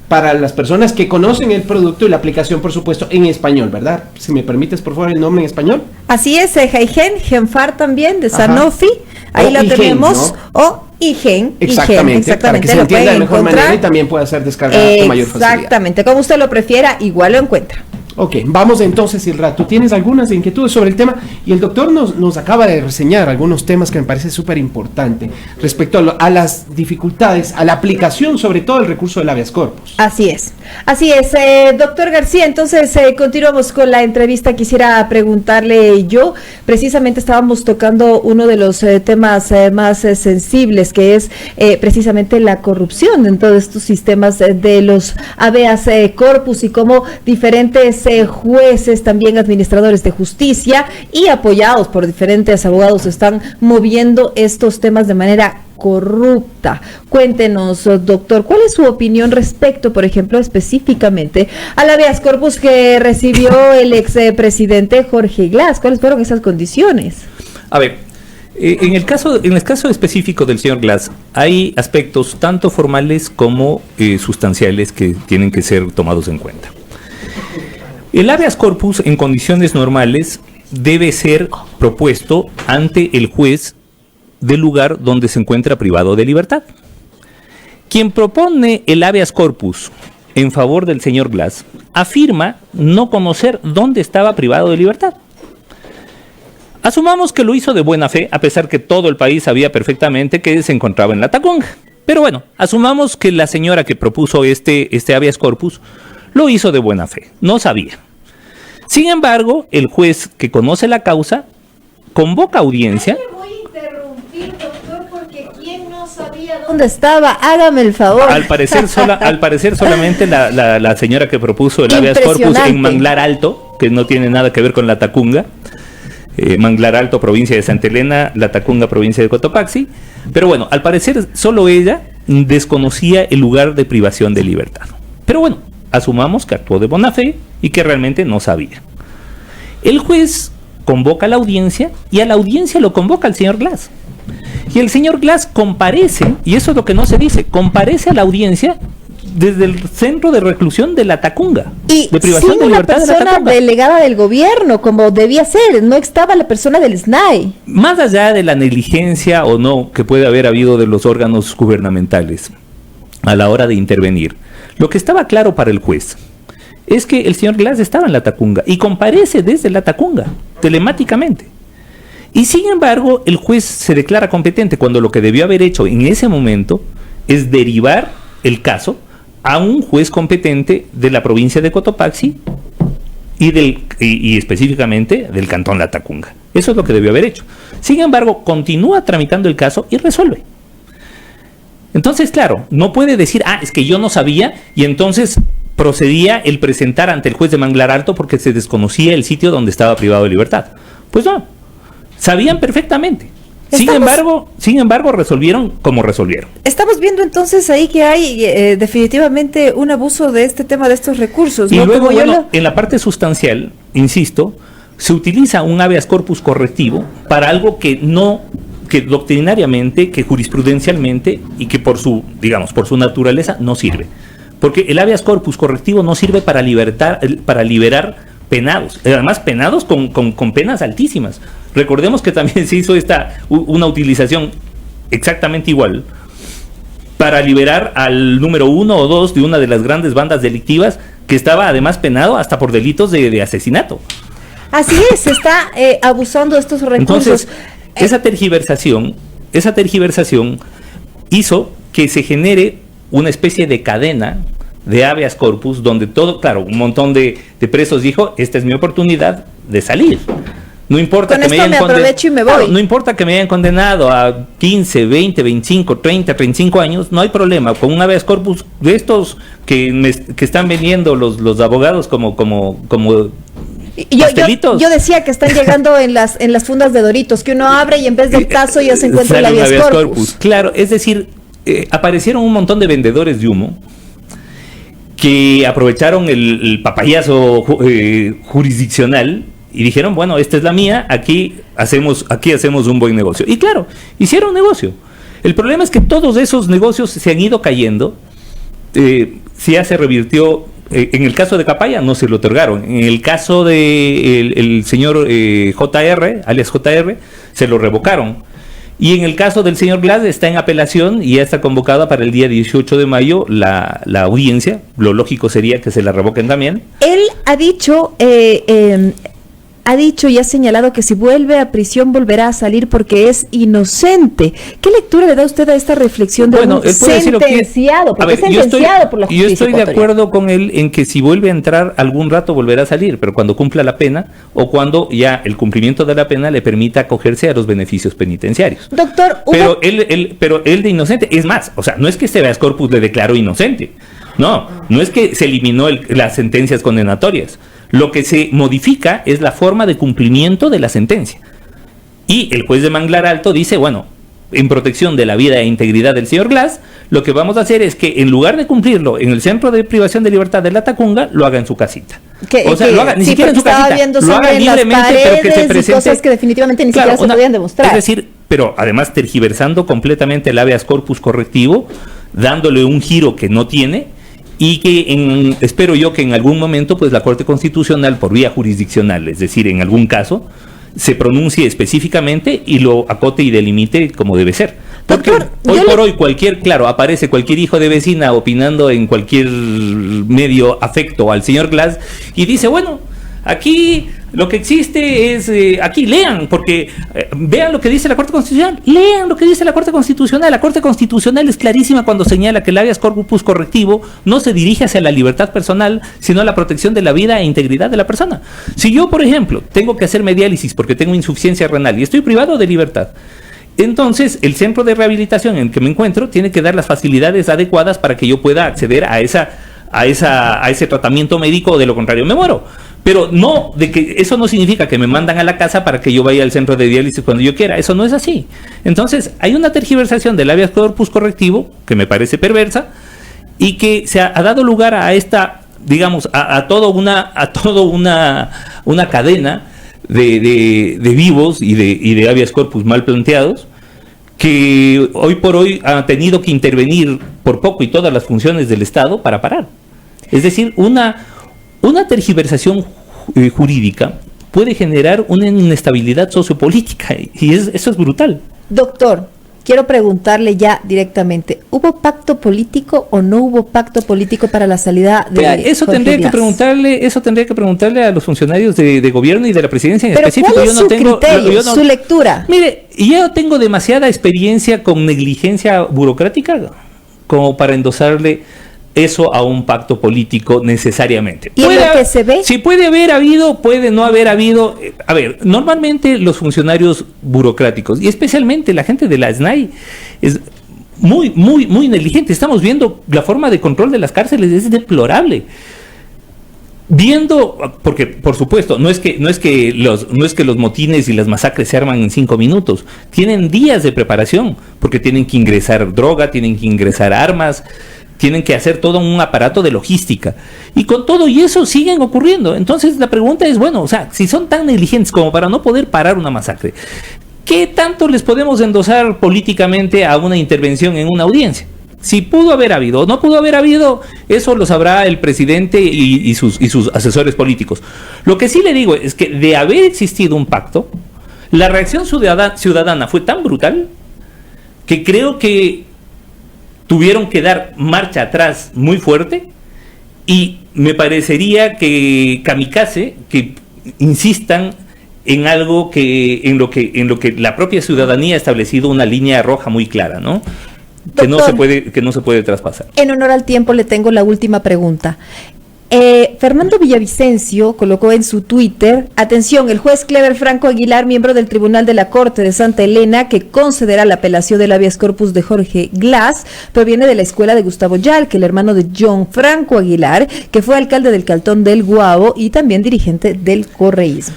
Para las personas que conocen el producto y la aplicación, por supuesto, en español, ¿verdad? Si me permites, por favor, el nombre en español. Así es, Heigen, Genfar también, de Sanofi. Ahí lo tenemos. ¿No? O Igen. Exactamente, para que se entienda de mejor manera y también pueda ser descargado con mayor facilidad. Exactamente, como usted lo prefiera, igual lo encuentra. Ok, vamos entonces, Silra, tú tienes algunas inquietudes sobre el tema y el doctor nos acaba de reseñar algunos temas que me parece súper importante respecto a las dificultades, a la aplicación sobre todo el recurso del habeas corpus. Así es, doctor García, entonces continuamos con la entrevista. Quisiera preguntarle yo, precisamente estábamos tocando uno de los temas más sensibles, que es precisamente la corrupción en todos estos sistemas de los habeas corpus y cómo diferentes jueces, también administradores de justicia y apoyados por diferentes abogados están moviendo estos temas de manera corrupta. Cuéntenos, doctor, ¿cuál es su opinión respecto, por ejemplo, específicamente al habeas corpus que recibió el expresidente Jorge Glass? ¿Cuáles fueron esas condiciones? A ver, en el caso específico del señor Glass, hay aspectos tanto formales como sustanciales que tienen que ser tomados en cuenta. El habeas corpus en condiciones normales debe ser propuesto ante el juez del lugar donde se encuentra privado de libertad. Quien propone el habeas corpus en favor del señor Glass afirma no conocer dónde estaba privado de libertad. Asumamos que lo hizo de buena fe, a pesar que todo el país sabía perfectamente que se encontraba en la Tacunga. Pero bueno, asumamos que la señora que propuso este habeas corpus lo hizo de buena fe, no sabía. Sin embargo, el juez que conoce la causa convoca audiencia. Le voy a interrumpir, doctor, porque ¿quién no sabía dónde estaba? Hágame el favor. Al parecer solamente la señora que propuso el habeas corpus en Manglar Alto, que no tiene nada que ver con la Tacunga. Manglar Alto, provincia de Santa Elena, la Tacunga, provincia de Cotopaxi. Pero bueno, al parecer solo ella desconocía el lugar de privación de libertad. Pero bueno, asumamos que actuó de buena fe y que realmente no sabía. El juez convoca a la audiencia y a la audiencia lo convoca el señor Glass. Y el señor Glass comparece, y eso es lo que no se dice, comparece a la audiencia desde el centro de reclusión de la Tacunga, y de privación sin de una libertad persona de la Tacunga. delegada del gobierno, como debía ser, no estaba la persona del SNAI. Más allá de la negligencia o no que puede haber habido de los órganos gubernamentales a la hora de intervenir, lo que estaba claro para el juez es que el señor Glass estaba en la Tacunga y comparece desde la Tacunga, telemáticamente. Y sin embargo, el juez se declara competente cuando lo que debió haber hecho en ese momento es derivar el caso a un juez competente de la provincia de Cotopaxi y específicamente del cantón La Tacunga. Eso es lo que debió haber hecho. Sin embargo, continúa tramitando el caso y resuelve. Entonces, claro, no puede decir, es que yo no sabía, y entonces procedía el presentar ante el juez de Manglar Alto porque se desconocía el sitio donde estaba privado de libertad. Pues no, sabían perfectamente. Sin embargo, resolvieron como resolvieron. Estamos viendo entonces ahí que hay definitivamente un abuso de este tema, de estos recursos. Y ¿no? luego, en la parte sustancial, insisto, se utiliza un habeas corpus correctivo para algo que doctrinariamente, que jurisprudencialmente y que por su naturaleza no sirve. Porque el habeas corpus correctivo no sirve para liberar penados, además penados con penas altísimas. Recordemos que también se hizo una utilización exactamente igual para liberar al número 1 o 2 de una de las grandes bandas delictivas que estaba además penado hasta por delitos de asesinato. Así es, se está abusando de estos recursos. Entonces, esa tergiversación hizo que se genere una especie de cadena de habeas corpus, donde todo, claro, un montón de presos dijo, esta es mi oportunidad de salir. No importa Con que me esto hayan me aprovecho y me voy. Claro, no importa que me hayan condenado a 15, 20, 25, 30, 35 años, no hay problema. Con un habeas corpus de estos que están vendiendo los abogados como pastelitos. Yo decía que están llegando en las fundas de Doritos, que uno abre y en vez del caso ya se encuentra el habeas corpus. Claro, es decir, aparecieron un montón de vendedores de humo que aprovecharon el papayazo jurisdiccional y dijeron, bueno, esta es la mía, aquí hacemos un buen negocio. Y claro, hicieron negocio. El problema es que todos esos negocios se han ido cayendo. Ya se revirtió, en el caso de Capaya no se lo otorgaron. En el caso de el señor JR, alias JR, se lo revocaron. Y en el caso del señor Glass está en apelación y ya está convocada para el día 18 de mayo la audiencia. Lo lógico sería que se la revoquen también. Él ha dicho y ha señalado que si vuelve a prisión volverá a salir porque es inocente. ¿Qué lectura le da usted a esta reflexión de un sentenciado? Porque es sentenciado por la justicia. Yo estoy de acuerdo con él en que si vuelve a entrar algún rato volverá a salir, pero cuando cumpla la pena o cuando ya el cumplimiento de la pena le permita acogerse a los beneficios penitenciarios. Doctor, pero él de inocente, es más, o sea, no es que este habeas corpus le declaró inocente. No es que se eliminó las sentencias condenatorias. Lo que se modifica es la forma de cumplimiento de la sentencia. Y el juez de Manglar Alto dice, bueno, en protección de la vida e integridad del señor Glass, lo que vamos a hacer es que en lugar de cumplirlo en el Centro de Privación de Libertad de La Tacunga, lo haga en su casita. Lo haga ni siquiera en su casita, lo haga libremente, pero que se presente. Cosas que definitivamente ni siquiera se podían demostrar. Es decir, pero además tergiversando completamente el habeas corpus correctivo, dándole un giro que no tiene, y que espero yo que en algún momento pues la Corte Constitucional por vía jurisdiccional, es decir, en algún caso, se pronuncie específicamente y lo acote y delimite como debe ser. Porque hoy aparece cualquier hijo de vecina opinando en cualquier medio afecto al señor Glass y dice, bueno, aquí lo que existe es, aquí lean, porque vean lo que dice la Corte Constitucional, lean lo que dice la Corte Constitucional. La Corte Constitucional es clarísima cuando señala que el habeas corpus correctivo no se dirige hacia la libertad personal, sino a la protección de la vida e integridad de la persona. Si yo, por ejemplo, tengo que hacerme diálisis porque tengo insuficiencia renal y estoy privado de libertad, entonces el centro de rehabilitación en el que me encuentro tiene que dar las facilidades adecuadas para que yo pueda acceder a ese tratamiento médico, o de lo contrario me muero. Pero no, de que eso no significa que me mandan a la casa para que yo vaya al centro de diálisis cuando yo quiera. Eso no es así. Entonces, hay una tergiversación del habeas corpus correctivo que me parece perversa y que se ha dado lugar a esta, digamos, a toda una cadena de vivos y de habeas corpus mal planteados, que hoy por hoy ha tenido que intervenir por poco y todas las funciones del Estado para parar. Es decir, una tergiversación jurídica puede generar una inestabilidad sociopolítica y eso es brutal. Doctor, quiero preguntarle ya directamente, ¿hubo pacto político o no hubo pacto político para la salida de eso tendría que preguntarle a los funcionarios de gobierno y de la presidencia en específico. ¿Cuál es su criterio, su lectura? Mire, yo tengo demasiada experiencia con negligencia burocrática como para endosarle eso a un pacto político necesariamente. ¿Y en lo que se ve? Sí, puede haber habido, puede no haber habido. A ver, normalmente los funcionarios burocráticos, y especialmente la gente de la SNAI, es muy negligente. Estamos viendo la forma de control de las cárceles, es deplorable. Porque por supuesto, no es que los motines y las masacres se arman en 5 minutos. Tienen días de preparación, porque tienen que ingresar droga, tienen que ingresar armas, tienen que hacer todo un aparato de logística. Y con todo y eso siguen ocurriendo. Entonces la pregunta es, bueno, o sea, si son tan negligentes como para no poder parar una masacre, ¿qué tanto les podemos endosar políticamente a una intervención en una audiencia? Si pudo haber habido o no pudo haber habido, eso lo sabrá el presidente y sus asesores políticos. Lo que sí le digo es que de haber existido un pacto, la reacción ciudadana fue tan brutal que creo que tuvieron que dar marcha atrás muy fuerte, y me parecería que kamikaze que insistan en algo en lo que la propia ciudadanía ha establecido una línea roja muy clara, ¿no? Que no se puede traspasar. En honor al tiempo le tengo la última pregunta. Fernando Villavicencio colocó en su Twitter: atención, el juez Clever Franco Aguilar, miembro del Tribunal de la Corte de Santa Elena, que concederá la apelación del habeas corpus de Jorge Glass, proviene de la escuela de Gustavo Yalke, el hermano de John Franco Aguilar, que fue alcalde del Cantón del Guavo y también dirigente del correísmo.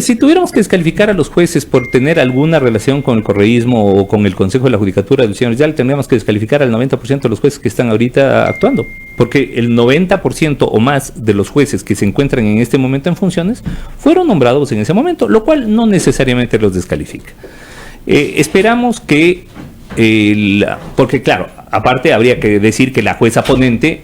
Si tuviéramos que descalificar a los jueces por tener alguna relación con el correísmo o con el Consejo de la Judicatura del señor Yal, tendríamos que descalificar al 90% de los jueces que están ahorita actuando, porque el 90% o más de los jueces que se encuentran en este momento en funciones fueron nombrados en ese momento, lo cual no necesariamente los descalifica. Esperamos que, porque claro, aparte habría que decir que la jueza ponente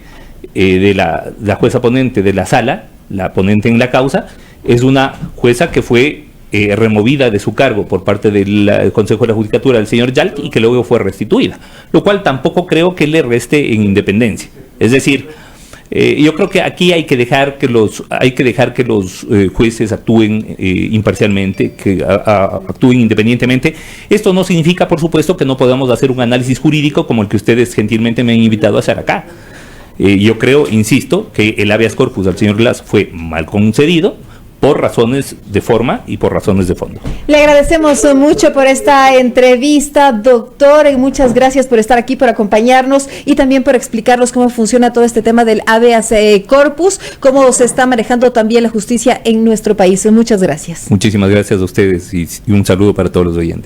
la jueza ponente de la sala, la ponente en la causa, es una jueza que fue removida de su cargo por parte del Consejo de la Judicatura del señor Yalke y que luego fue restituida, lo cual tampoco creo que le reste en independencia. Es decir, yo creo que aquí hay que dejar que los jueces actúen imparcialmente, que actúen independientemente. Esto no significa, por supuesto, que no podamos hacer un análisis jurídico como el que ustedes gentilmente me han invitado a hacer acá. Yo creo, insisto, que el habeas corpus al señor Glass fue mal concedido por razones de forma y por razones de fondo. Le agradecemos mucho por esta entrevista, doctor, y muchas gracias por estar aquí, por acompañarnos y también por explicarnos cómo funciona todo este tema del habeas corpus, cómo se está manejando también la justicia en nuestro país. Muchas gracias. Muchísimas gracias a ustedes y un saludo para todos los oyentes.